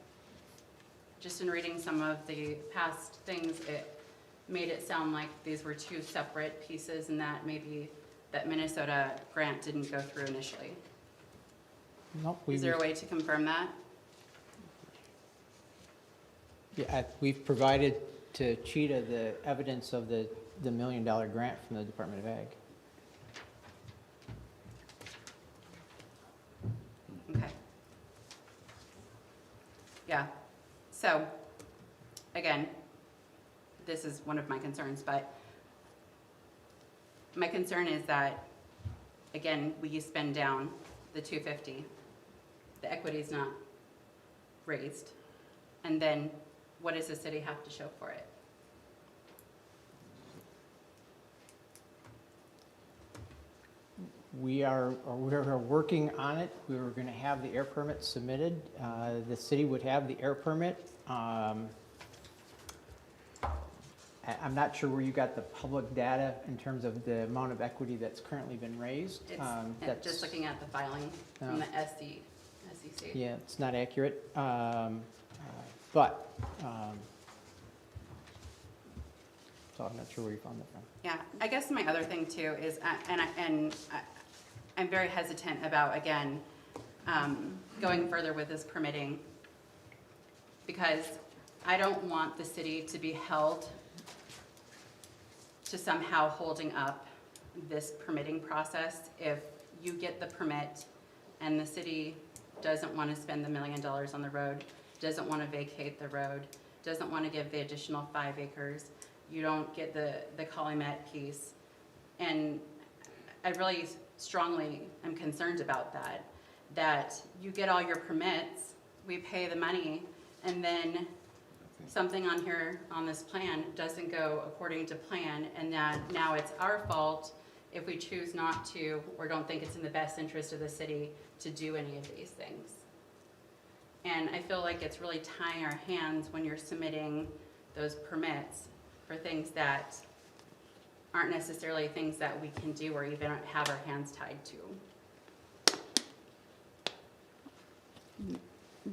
just in reading some of the past things, it made it sound like these were two separate pieces and that maybe that Minnesota grant didn't go through initially. Nope. Is there a way to confirm that? Yeah, we've provided to Cheetah the evidence of the $1 million grant from the Department of Ag. Okay. Yeah, so, again, this is one of my concerns, but my concern is that, again, we spend down the $250, the equity is not raised, and then what does the city have to show for it? we are working on it. We were going to have the air permit submitted. The city would have the air permit. I'm not sure where you got the public data in terms of the amount of equity that's currently been raised. It's just looking at the filing from the SEC. Yeah, it's not accurate. So I'm not sure where you found that from. Yeah, I guess my other thing too is, I'm very hesitant about, again, going further with this permitting, because I don't want the city to be held to somehow holding up this permitting process. If you get the permit and the city doesn't want to spend the $1 million on the road, doesn't want to vacate the road, doesn't want to give the additional 5 acres, you don't get the Calumet piece. And I really strongly am concerned about that you get all your permits, we pay the money, and then something on here, on this plan, doesn't go according to plan, and that now it's our fault if we choose not to, or don't think it's in the best interest of the city to do any of these things. And I feel like it's really tying our hands when you're submitting those permits for things that aren't necessarily things that we can do or even have our hands tied to.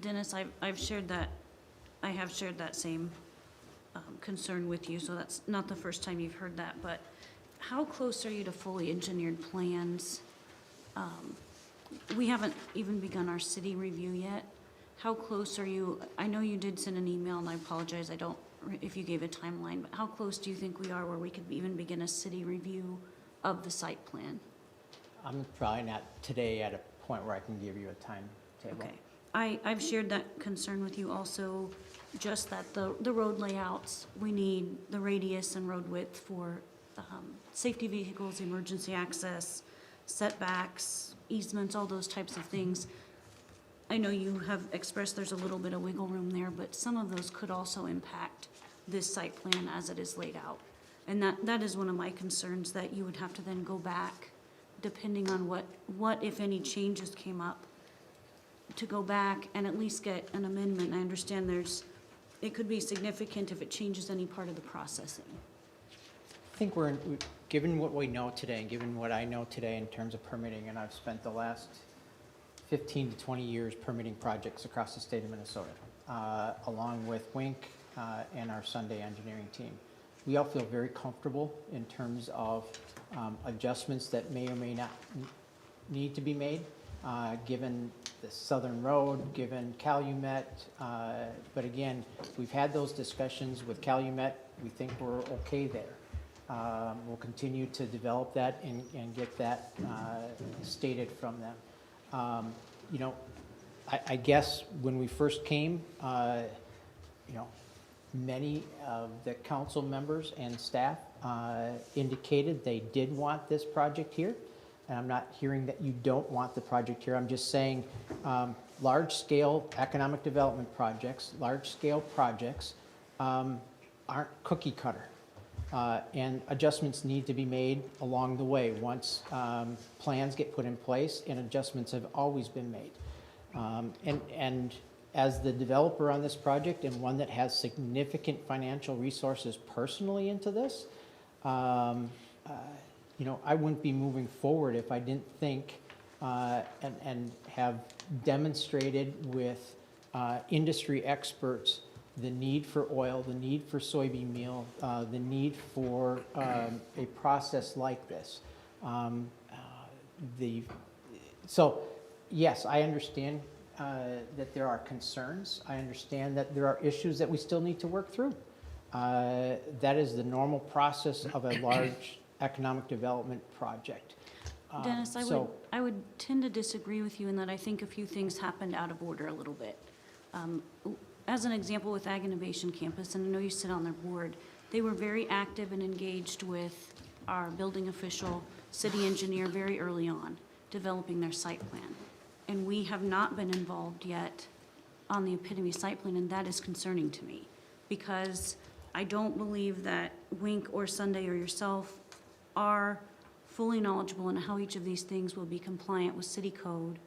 Dennis, I have shared that same concern with you, so that's not the first time you've heard that, but how close are you to fully engineered plans? We haven't even begun our city review yet. How close are you? I know you did send an email, and I apologize, I don't, if you gave a timeline, but how close do you think we are where we could even begin a city review of the site plan? I'm probably not today at a point where I can give you a timetable. Okay. I've shared that concern with you also, just that the road layouts, we need the radius and road width for safety vehicles, emergency access, setbacks, easements, all those types of things. I know you have expressed there's a little bit of wiggle room there, but some of those could also impact this site plan as it is laid out. And that is one of my concerns, that you would have to then go back, depending on what if any changes came up, to go back and at least get an amendment. I understand it could be significant if it changes any part of the processing. I think given what we know today, and given what I know today in terms of permitting, and I've spent the last 15 to 20 years permitting projects across the state of Minnesota, along with Wink and our Sunday engineering team. We all feel very comfortable in terms of adjustments that may or may not need to be made, given the southern road, given Calumet. But again, we've had those discussions with Calumet. We think we're okay there. We'll continue to develop that and get that stated from them. You know, I guess when we first came, you know, many of the council members and staff indicated they did want this project here. And I'm not hearing that you don't want the project here. I'm just saying large-scale economic development projects, large-scale projects aren't cookie cutter. And adjustments need to be made along the way once plans get put in place, and adjustments have always been made. And as the developer on this project, and one that has significant financial resources personally into this, you know, I wouldn't be moving forward if I didn't think and have demonstrated with industry experts the need for oil, the need for soybean meal, the need for a process like this. So, yes, I understand that there are concerns. I understand that there are issues that we still need to work through. That is the normal process of a large economic development project. Dennis, I would tend to disagree with you in that I think a few things happened out of order a little bit. As an example, with Ag Innovation Campus, and I know you sit on their board, they were very active and engaged with our building official, city engineer very early on, developing their site plan. And we have not been involved yet on the epitome site plan, and that is concerning to me, because I don't believe that Wink or Sunday or yourself are fully knowledgeable in how each of these things will be compliant with city code.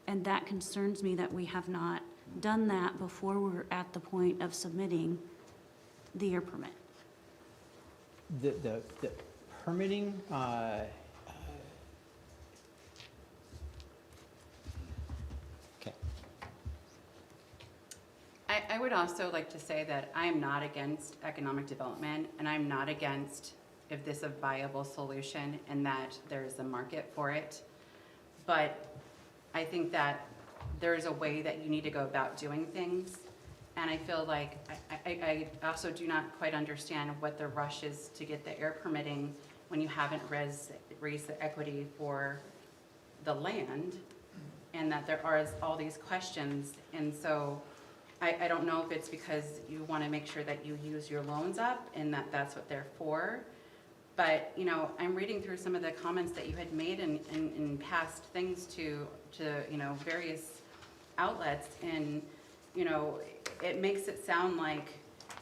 And that concerns me that we have not done that before we're at the point of submitting the air permit. The permitting, okay. I would also like to say that I am not against economic development, and I'm not against if this is a viable solution and that there's a market for it. But I think that there's a way that you need to go about doing things. And I feel like, I also do not quite understand what the rush is to get the air permitting when you haven't raised the equity for the land, and that there are all these questions. And so I don't know if it's because you want to make sure that you use your loans up and that that's what they're for. But, you know, I'm reading through some of the comments that you had made in past things to you know, various outlets, and, you know, it makes it sound like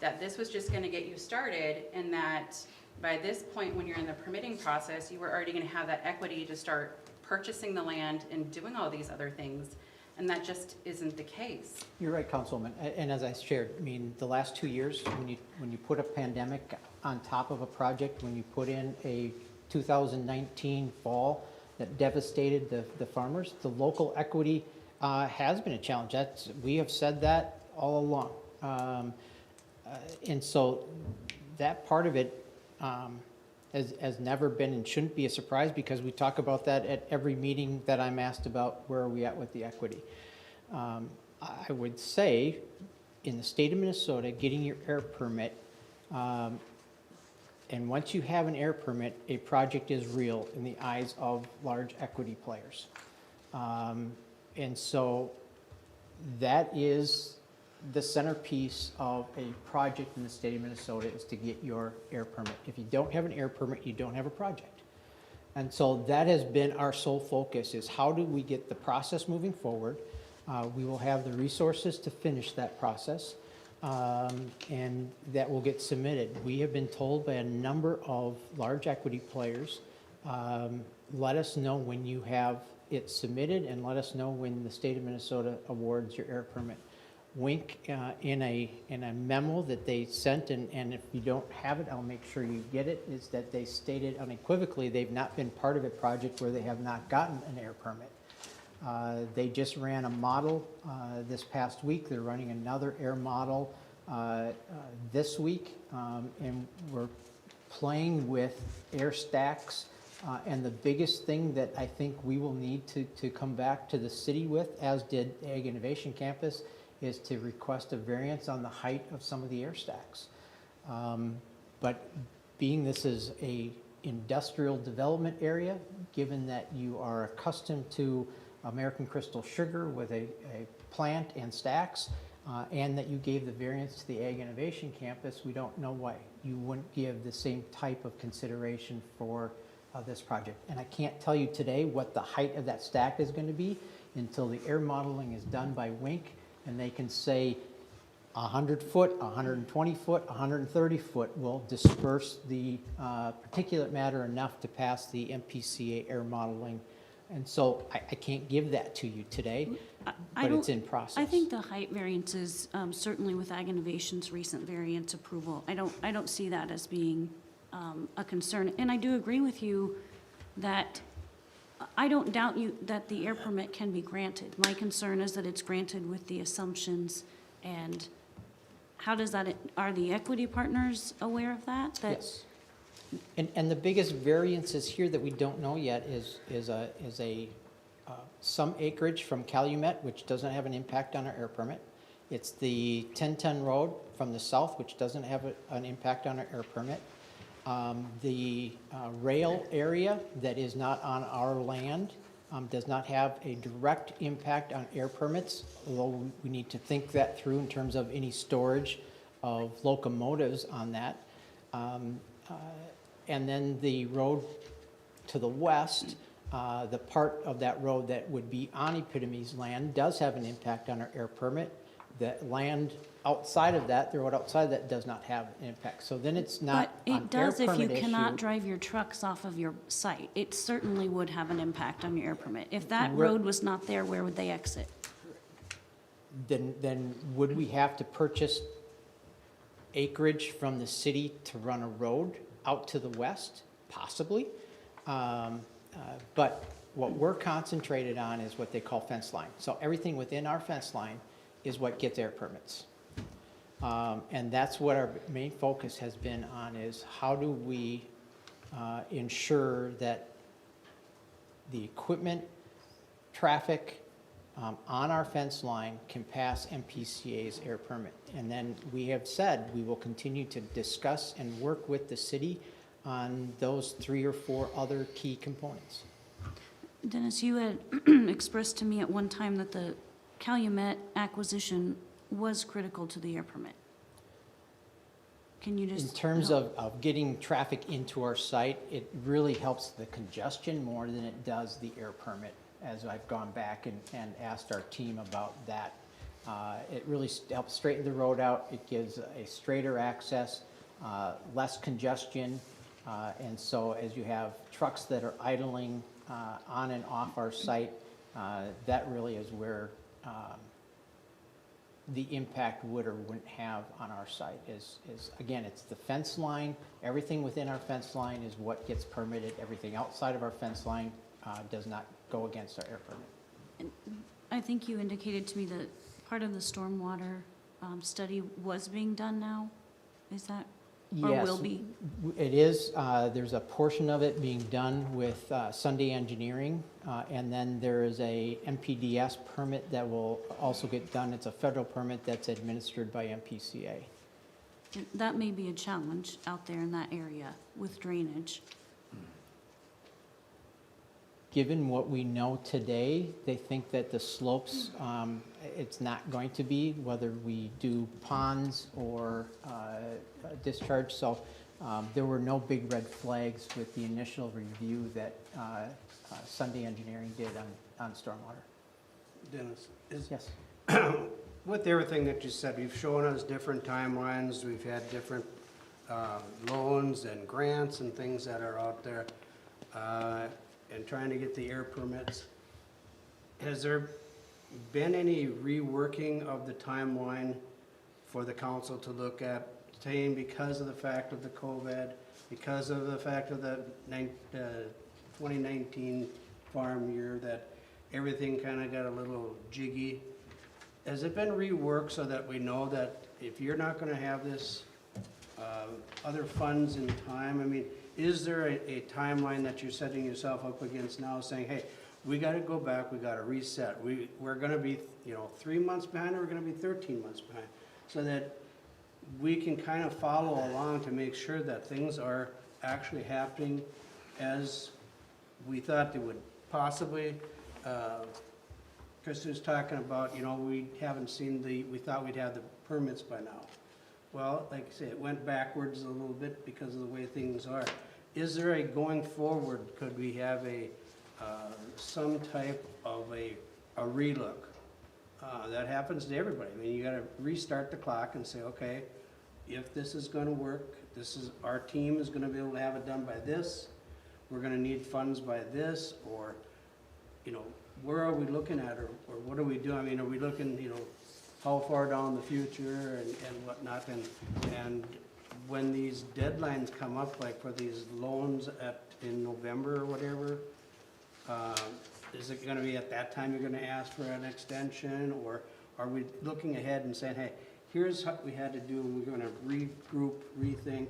that this was just going to get you started, and that by this point when you're in the permitting process, you were already going to have that equity to start purchasing the land and doing all these other things, and that just isn't the case. You're right, Councilwoman, and as I shared, I mean, the last 2 years, when you put a pandemic on top of a project, when you put in a 2019 fall that devastated the farmers, the local equity has been a challenge. We have said that all along. And so that part of it has never been and shouldn't be a surprise, because we talk about that at every meeting that I'm asked about where are we at with the equity. I would say in the state of Minnesota, getting your air permit, and once you have an air permit, a project is real in the eyes of large equity players. And so that is the centerpiece of a project in the state of Minnesota, is to get your air permit. If you don't have an air permit, you don't have a project. And so that has been our sole focus, is how do we get the process moving forward? We will have the resources to finish that process, and that will get submitted. We have been told by a number of large equity players, let us know when you have it submitted, and let us know when the state of Minnesota awards your air permit. Wink, in a memo that they sent, and if you don't have it, I'll make sure you get it, is that they stated unequivocally they've not been part of a project where they have not gotten an air permit. They just ran a model this past week. They're running another air model this week, and we're playing with air stacks. And the biggest thing that I think we will need to come back to the city with, as did Ag Innovation Campus, is to request a variance on the height of some of the air stacks. But being this is a industrial development area, given that you are accustomed to American Crystal Sugar with a plant and stacks, and that you gave the variance to the Ag Innovation Campus, we don't know why you wouldn't give the same type of consideration for this project. And I can't tell you today what the height of that stack is going to be until the air modeling is done by Wink, and they can say 100 foot, 120 foot, 130 foot will disperse the particulate matter enough to pass the MPCA air modeling. And so I can't give that to you today, but it's in process. I think the height variances, certainly with Ag Innovation's recent variance approval, I don't see that as being a concern. And I do agree with you that I don't doubt you that the air permit can be granted. My concern is that it's granted with the assumptions, and how does that, are the equity partners aware of that? Yes. And the biggest variances here that we don't know yet is some acreage from Calumet, which doesn't have an impact on our air permit. It's the 1010 road from the south, which doesn't have an impact on our air permit. The rail area that is not on our land does not have a direct impact on air permits, although we need to think that through in terms of any storage of locomotives on that. And then the road to the west, the part of that road that would be on Epitome's land does have an impact on our air permit, That land outside of that, the road outside that does not have an impact. So then it's But not an it air does if you permit cannot issue. drive your trucks off of your site. It certainly would have an impact on your air permit. If that Where- road was not there, where would they exit? Then would we have to purchase acreage from the city to run a road out to the west? Possibly. But what we're concentrated on is what they call fence line. So everything within our fence line is what gets air permits. And that's what our main focus has been on, is how do we ensure that the equipment, traffic on our fence line can pass MPCA's air permit. And then we have said we will continue to discuss and work with the city on those 3 or 4 other key components. Dennis, you had expressed to me at one time that the Calumet acquisition was critical to the air permit. Can you just? In terms of getting traffic into our site, it really helps the congestion more than it does the air permit, as I've gone back and asked our team about that. It really helps straighten the road out. It gives a straighter access, less congestion. And so as you have trucks that are idling on and off our site, that really is where the impact would or wouldn't have on our site is again, it's the fence line. Everything within our fence line is what gets permitted. Everything outside of our fence line does not go against our air permit. I think you indicated to me that part of the stormwater study was being done now. Is that, or Yes, will be? it is. There's a portion of it being done with Sunday Engineering, and then there is a MPDS permit that will also get done. It's a federal permit that's administered by MPCA. That may be a challenge out there in that area with drainage. Given what we know today, they think that the slopes, it's not going to be, whether we do ponds or discharge. So there were no big red flags with the initial review that Sunday Engineering did on stormwater. Dennis, Yes. with everything that you said, you've shown us different timelines, we've had different loans and grants and things that are out there, and trying to get the air permits. Has there been any reworking of the timeline for the council to look at, saying because of the fact of the COVID, because of the fact of the 2019 farm year, that everything kind of got a little jiggy? Has it been reworked so that we know that if you're not going to have this other funds in time, I mean, is there a timeline that you're setting yourself up against now, saying, hey, we got to go back, we got to reset, we're going to be 3 months behind, or we're going to be 13 months behind, so that we can kind of follow along to make sure that things are actually happening as we thought they would possibly. Chris was talking about, we haven't seen we thought we'd have the permits by now. Well, like I say, it went backwards a little bit because of the way things are. Is there a going forward, could we have some type of a relook? That happens to everybody. I mean, you gotta restart the clock and say, okay, if this is gonna work, our team is gonna be able to have it done by this, we're gonna need funds by this, or, where are we looking at, or what are we doing? I mean, are we looking, how far down the future and whatnot, and when these deadlines come up, like for these loans in November or whatever, is it gonna be at that time you're gonna ask for an extension, or are we looking ahead and saying, hey, here's what we had to do, and we're gonna regroup, rethink,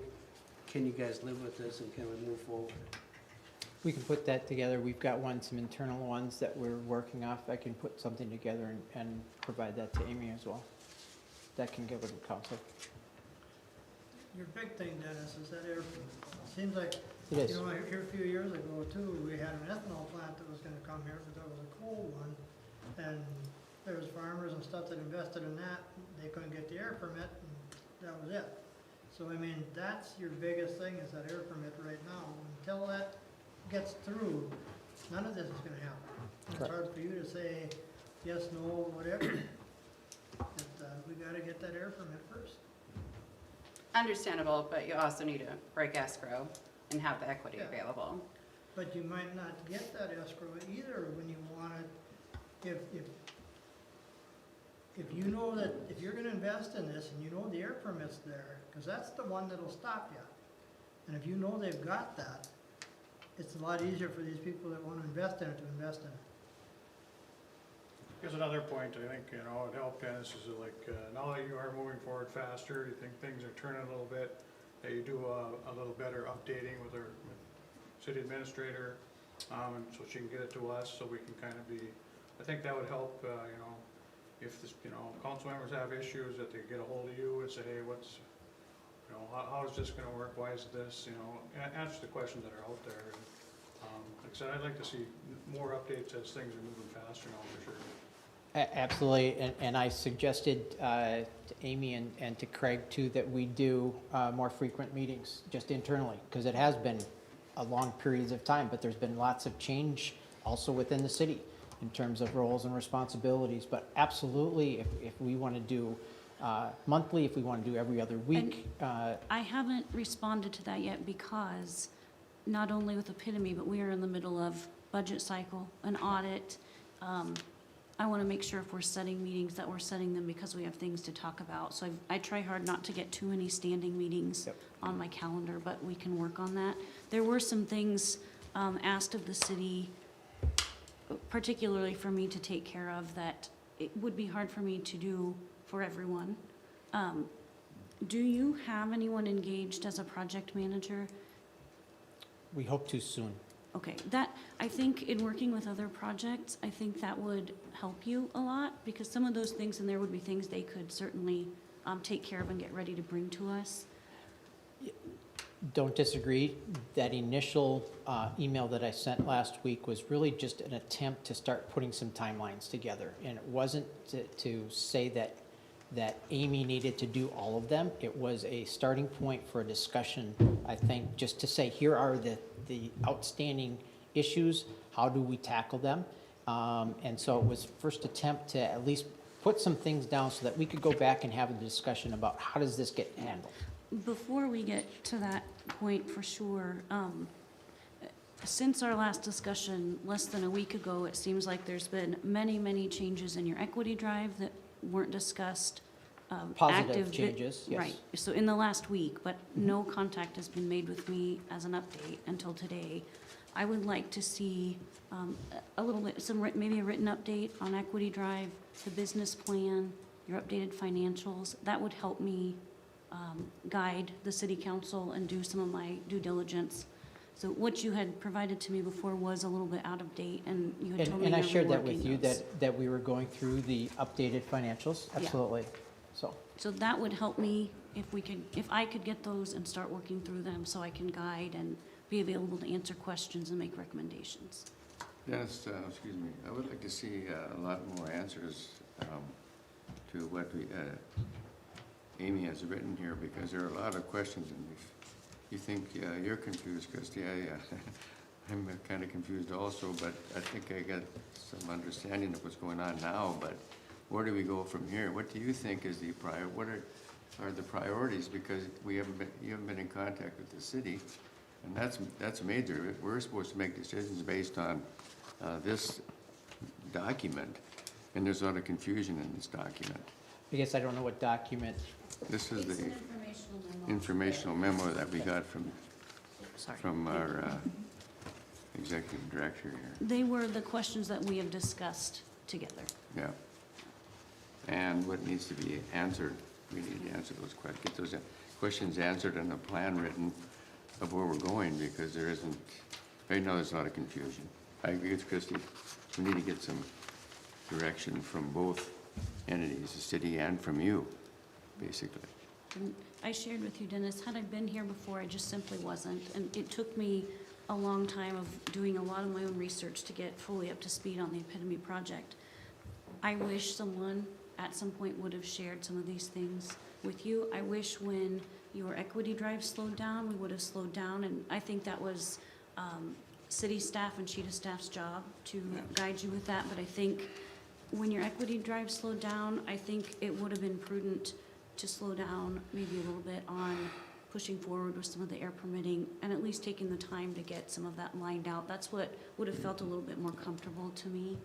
can you guys live with this, and can we move forward? We can put that together. We've got some internal ones that we're working off. I can put something together and provide that to Amy as well. That can get with the council. Your big thing, Dennis, is that air permit. It seems like, It is. here a few years ago too, we had an ethanol plant that was gonna come here, but that was a coal one. And there was farmers and stuff that invested in that, they couldn't get the air permit, and that was it. So, I mean, that's your biggest thing, is that air permit right now. Until that gets through, none of this is gonna happen. And it's hard for you to say yes, no, whatever. we gotta get that air permit first. Understandable, but you also need to break escrow and have the equity Yeah. available. But you might not get that escrow either when you want it, if you know that, if you're gonna invest in this and you know the air permit's there, cause that's the one that'll stop you. And if you know they've got that, it's a lot easier for these people that wanna invest in it to invest in it. Here's another point, I think, it helped Dennis, is like, now that you are moving forward faster, you think things are turning a little bit, that you do a little better updating with our city administrator, and so she can get it to us, so we can kind of be, I think that would help, if this, council members have issues, that they get a hold of you and say, hey, what's, how is this gonna work, why is this, answer the questions that are out there. And, like I said, I'd like to see more updates as things are moving faster now, for sure. Absolutely, and I suggested to Amy and to Craig too, that we do more frequent meetings, just internally, because it has been a long periods of time, but there's been lots of change also within the city in terms of roles and responsibilities. But absolutely, if we want to do monthly, if we want to do every other week. I haven't responded to that yet because not only with Epitome, but we are in the middle of budget cycle, an audit. I want to make sure if we're setting meetings that we're setting them because we have things to talk about. So I try hard not to get too many standing meetings Yep. on my calendar, but we can work on that. There were some things asked of the city, particularly for me to take care of, that it would be hard for me to do for everyone. Do you have anyone engaged as a project manager? We hope to soon. Okay, that, I think in working with other projects, I think that would help you a lot, because some of those things in there would be things they could certainly take care of and get ready to bring to us. Don't disagree. That initial email that I sent last week was really just an attempt to start putting some timelines together. And it wasn't to say that Amy needed to do all of them. It was a starting point for a discussion, I think, just to say, here are the outstanding issues, how do we tackle them? And so it was first attempt to at least put some things down so that we could go back and have a discussion about how does this get handled. Before we get to that point, for sure, since our last discussion less than a week ago, it seems like there's been many, many changes in your equity drive that weren't discussed. Positive changes, yes. Right, so in the last week, but no contact has been made with me as an update until today. I would like to see a little bit, maybe a written update on equity drive, the business plan, your updated financials. That would help me guide the city council and do some of my due diligence. So what you had provided to me before was a little bit out of date, and you had told me And I you're shared that with reworking you, those. that we were going through the updated financials, Yeah. absolutely. So that would help me if I could get those and start working through them so I can guide and be available to answer questions and make recommendations. Dennis, excuse me, I would like to see a lot more answers to what Amy has written here, because there are a lot of questions, and if you think you're confused, Christie, I'm kind of confused also, but I think I got some understanding of what's going on now, but where do we go from here? What do you think is what are the priorities? Because you haven't been in contact with the city, and that's major. We're supposed to make decisions based on this document, and there's a lot of confusion in this document. I guess I don't know what document. This is It's the an informational memo. informational memo that we got Sorry. from our executive director here. They were the questions that we have discussed together. Yeah. And what needs to be answered, we need to answer those questions, get those questions answered and a plan written of where we're going, because there isn't, right now there's a lot of confusion. I agree with Christie, we need to get some direction from both entities, the city and from you, basically. And I shared with you, Dennis, had I been here before, I just simply wasn't. And it took me a long time of doing a lot of my own research to get fully up to speed on the Epitome project. I wish someone at some point would have shared some of these things with you. I wish when your equity drive slowed down, we would have slowed down, and I think that was city staff and Cheetah staff's job to guide you with that, but I think when your equity drive slowed down, I think it would have been prudent to slow down maybe a little bit on pushing forward with some of the air permitting and at least taking the time to get some of that lined out. That's what would have felt a little bit more comfortable to me.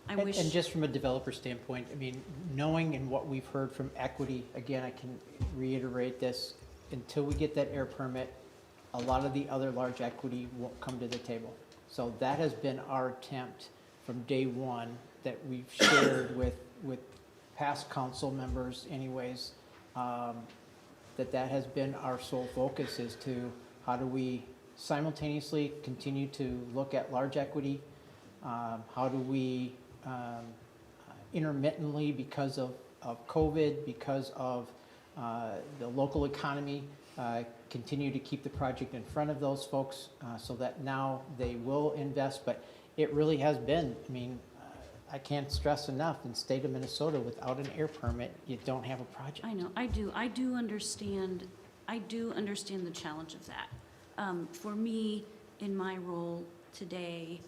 I wish. And just from a developer standpoint, I mean, knowing and what we've heard from equity, again, I can reiterate this, until we get that air permit, a lot of the other large equity won't come to the table. So that has been our attempt from day one that we've shared with past council members anyways, that has been our sole focus, is to how do we simultaneously continue to look at large equity, how do we intermittently, because of COVID, because of the local economy, continue to keep the project in front of those folks so that now they will invest. But it really has been, I mean, I can't stress enough, in the state of Minnesota, without an air permit, you don't have a project. I know, I do understand the challenge of that. For me, in my role today,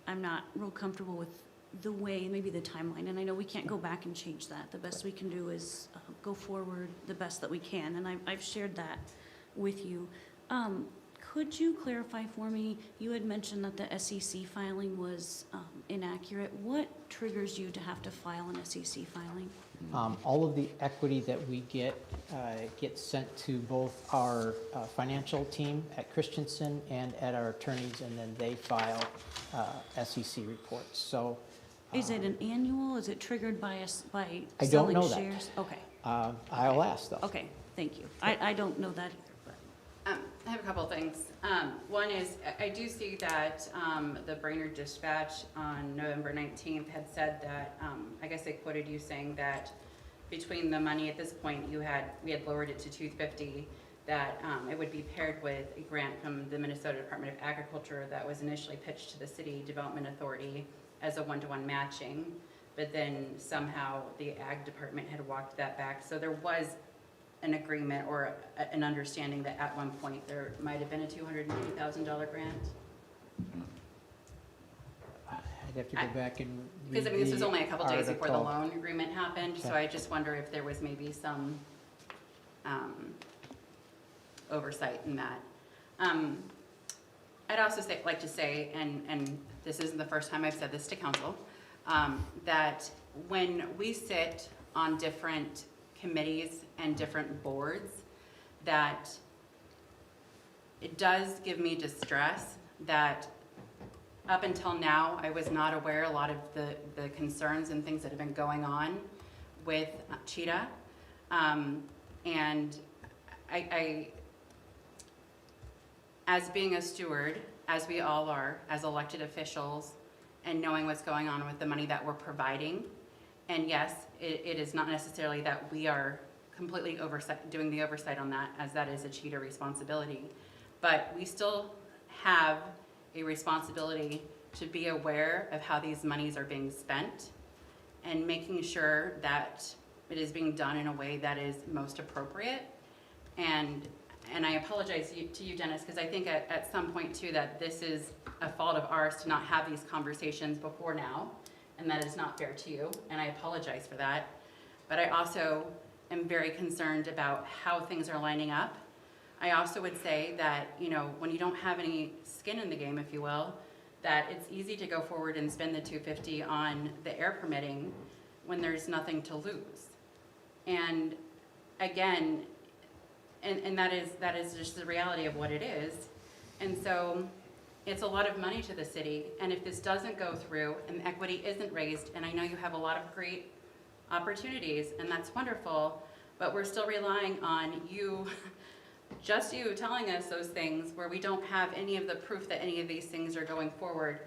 I'm not real comfortable with the way, maybe the timeline, and I know we can't go back and change that. The best we can do is go forward the best that we can, and I've shared that with you. Could you clarify for me, you had mentioned that the SEC filing was inaccurate. What triggers you to have to file an SEC filing? All of the equity that we get gets sent to both our financial team at Christensen and at our attorneys, and then they file SEC reports. So, Is it an annual? Is it triggered by I don't selling know that. shares? Okay. I'll ask though. Okay, thank you. I don't know that either, but. I have a couple of things. One is, I do see that the Brainerd Dispatch on November 19th had said that, I guess they quoted you saying that between the money at this point we had lowered it to $250, that it would be paired with a grant from the Minnesota Department of Agriculture that was initially pitched to the City Development Authority as a one-to-one matching, but then somehow the Ag Department had walked that back. So there was an agreement or an understanding that at one point there might have been a $280,000 grant. I'd have to go back and read Because I mean, this was only a couple days before the article. loan agreement happened, so Okay. I just wonder if there was maybe some oversight in that. I'd also like to say, and this isn't the first time I've said this to council, that when we sit on different committees and different boards, that it does give me distress that up until now, I was not aware a lot of the concerns and things that have been going on with Cheetah. And I, as being a steward, as we all are, as elected officials, and knowing what's going on with the money that we're providing, and yes, it is not necessarily that we are completely doing the oversight on that, as that is a Cheetah responsibility, but we still have a responsibility to be aware of how these monies are being spent and making sure that it is being done in a way that is most appropriate. And I apologize to you, Dennis, because I think at some point too that this is a fault of ours to not have these conversations before now, and that is not fair to you, and I apologize for that. But I also am very concerned about how things are lining up. I also would say that, you know, when you don't have any skin in the game, if you will, that it's easy to go forward and spend the $250 on the air permitting when there's nothing to lose. And again, and that is just the reality of what it is. And so it's a lot of money to the city, and if this doesn't go through and equity isn't raised, and I know you have a lot of great opportunities, and that's wonderful, but we're still relying on you, just you telling us those things where we don't have any of the proof that any of these things are going forward.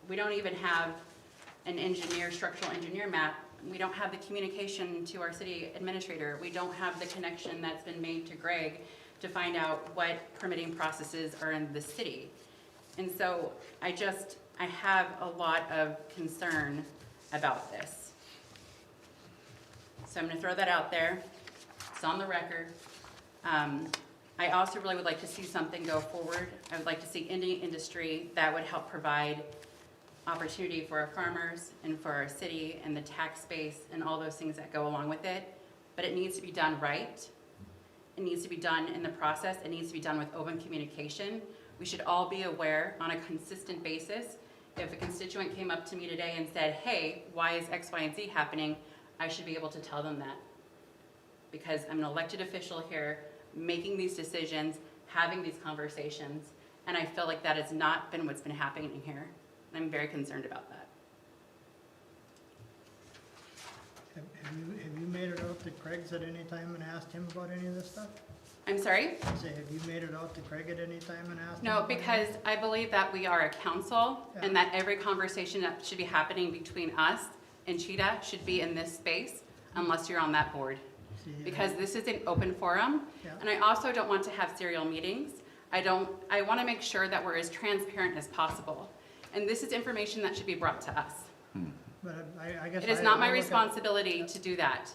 We don't even have an structural engineer map. We don't have the communication to our city administrator. We don't have the connection that's been made to Greg to find out what permitting processes are in the city. And so I have a lot of concern about this. So I'm gonna throw that out there. It's on the record. I also really would like to see something go forward. I would like to see any industry that would help provide opportunity for our farmers and for our city and the tax base and all those things that go along with it. But it needs to be done right. It needs to be done in the process. It needs to be done with open communication. We should all be aware on a consistent basis. If a constituent came up to me today and said, hey, why is X, Y, and Z happening? I should be able to tell them that. Because I'm an elected official here, making these decisions, having these conversations, and I feel like that has not been what's been happening here. And I'm very concerned about that. Have you made it out to Craig's at any time and asked him about any of this stuff? I'm sorry? I say, have you made it out to Craig at any time and asked him? No, about because anything? I believe that we are a council and that every conversation that should be happening between us and Cheetah should be in this space unless you're on that board. See, Because this is an open forum, Yeah. and I also don't want to have serial meetings. I want to make sure that we're as transparent as possible. And this is information that should be brought to us. But I guess. It is not my responsibility to do that.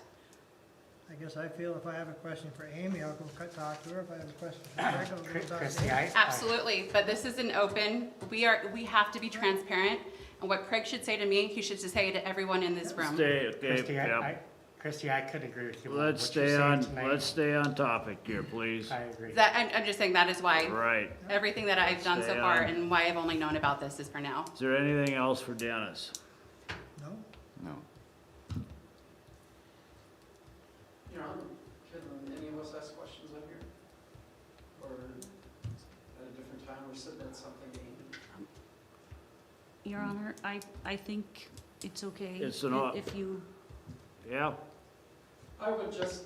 I guess I feel if I have a question for Amy, I'll go talk to her. If I have a question for Craig, I'll go talk to Christie, him. Absolutely, but this is an open, we have to be transparent. And what Craig should say to me, he should just say to everyone in this room. Stay, okay, Christie, yep. Christie, I could agree with you. on Let's what you're stay saying on, tonight. let's stay on topic here, please. I agree. I'm just saying that is why, Right. everything that I've done so Stay far on. and why I've only known about this is for now. Is there anything else for Dennis? No? No. Your Honor, can any of us ask questions on here? Or at a different time, or submit something to Amy? Your Honor, I think it's okay It's an au- if you, Yeah, this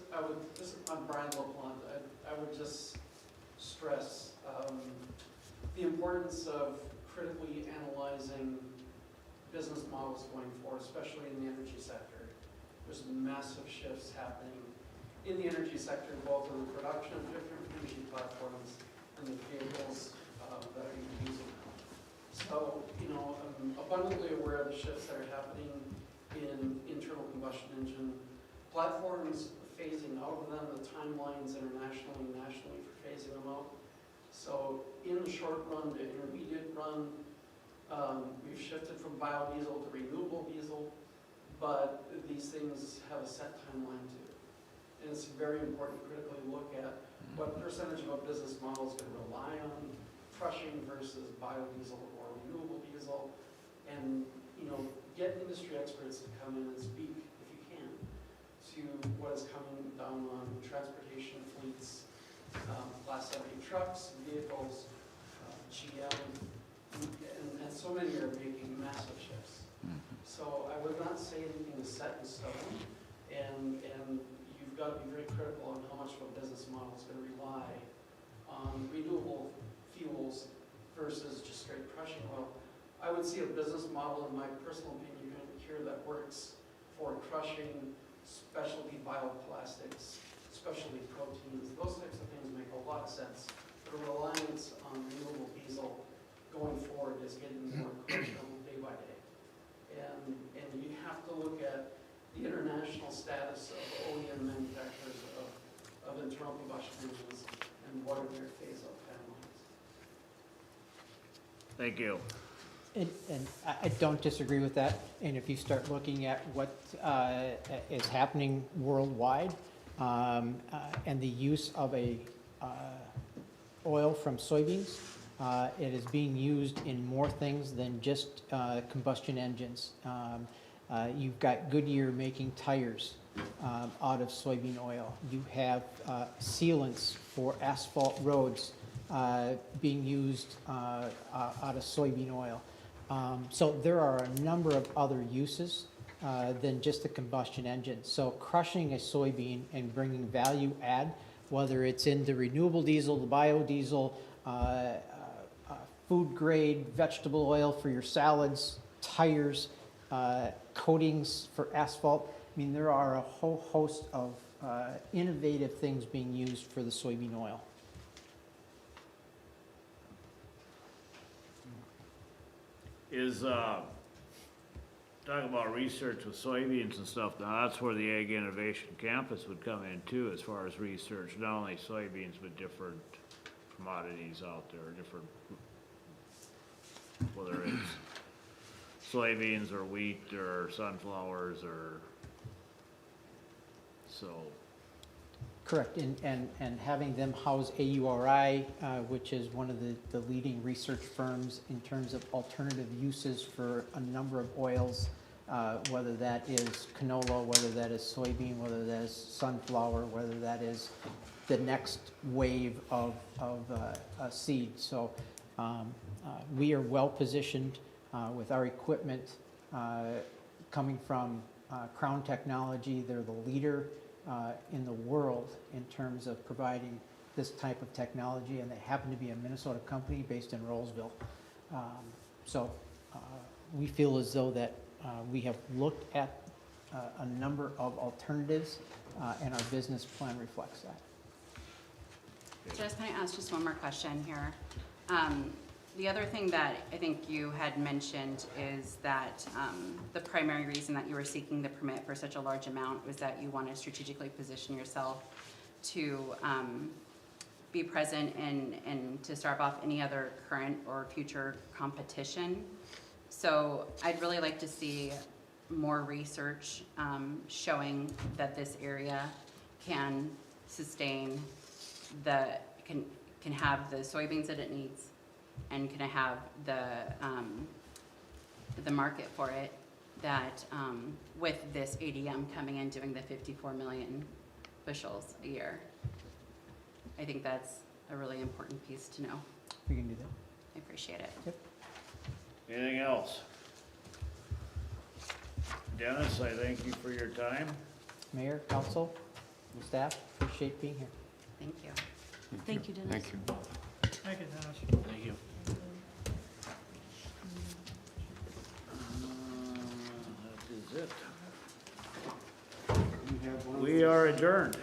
is on Brian LaPlante, I would just stress the importance of critically analyzing business models going forward, especially in the energy sector. There's massive shifts happening in the energy sector, both in the production of different energy platforms and the vehicles that are using them. So, I'm abundantly aware of the shifts that are happening in internal combustion engine platforms, phasing out of them, the timelines internationally and nationally for phasing them out. So in the short run to intermediate run, we've shifted from biodiesel to renewable diesel, but these things have a set timeline too. And it's very important to critically look at what percentage of a business model is going to rely on crushing versus biodiesel or renewable diesel, and get industry experts to come in and speak, if you can, to what is coming down on transportation fleets, Class 7 trucks, vehicles, GM, and so many are making massive shifts. So I would not say anything is set in stone, and you've got to be very critical on how much of a business model is going to rely on renewable fuels versus just straight crushing oil. I would see a business model, in my personal opinion, here that works for crushing specialty bioplastics, specialty proteins. Those types of things make a lot of sense. But a reliance on renewable diesel going forward is getting more critical day by day. And you have to look at the international status of OEM manufacturers of internal combustion engines and what are their phase-out timelines. thank you. And I don't disagree with that. And if you start looking at what is happening worldwide, and the use of a oil from soybeans, it is being used in more things than just combustion engines. You've got Goodyear making tires out of soybean oil. You have sealants for asphalt roads being used out of soybean oil. So there are a number of other uses than just the combustion engine. So crushing a soybean and bringing value add, whether it's in the renewable diesel, the biodiesel, food grade vegetable oil for your salads, tires, coatings for asphalt. I mean, there are a whole host of innovative things being used for the soybean oil. Is, talk about research with soybeans and stuff, now that's where the Ag Innovation Campus would come in too, as far as research, not only soybeans, but different commodities out there, different, whether it's soybeans or wheat or sunflowers or, so. Correct, and having them house AURI, which is one of the leading research firms in terms of alternative uses for a number of oils, whether that is canola, whether that is soybean, whether that is sunflower, whether that is the next wave of seed. So we are well positioned with our equipment coming from Crown Technology. They're the leader in the world in terms of providing this type of technology, and they happen to be a Minnesota company based in Rollsville. So we feel as though that we have looked at a number of alternatives, and our business plan reflects that. Just can I ask just one more question here? The other thing that I think you had mentioned is that the primary reason that you were seeking the permit for such a large amount was that you want to strategically position yourself to be present and to starve off any other current or future competition. So I'd really like to see more research showing that this area can sustain can have the soybeans that it needs, and can have the market for it, that with this ADM coming in doing the 54 million bushels a year. I think that's a really important piece to know. We can do that. I appreciate it. Yep. Anything else? Dennis, I thank you for your time. Mayor, council, and staff, appreciate being here. Thank you. Thank you, Dennis. Thank you. Thank you, Dennis. Thank you. That is it. We are adjourned.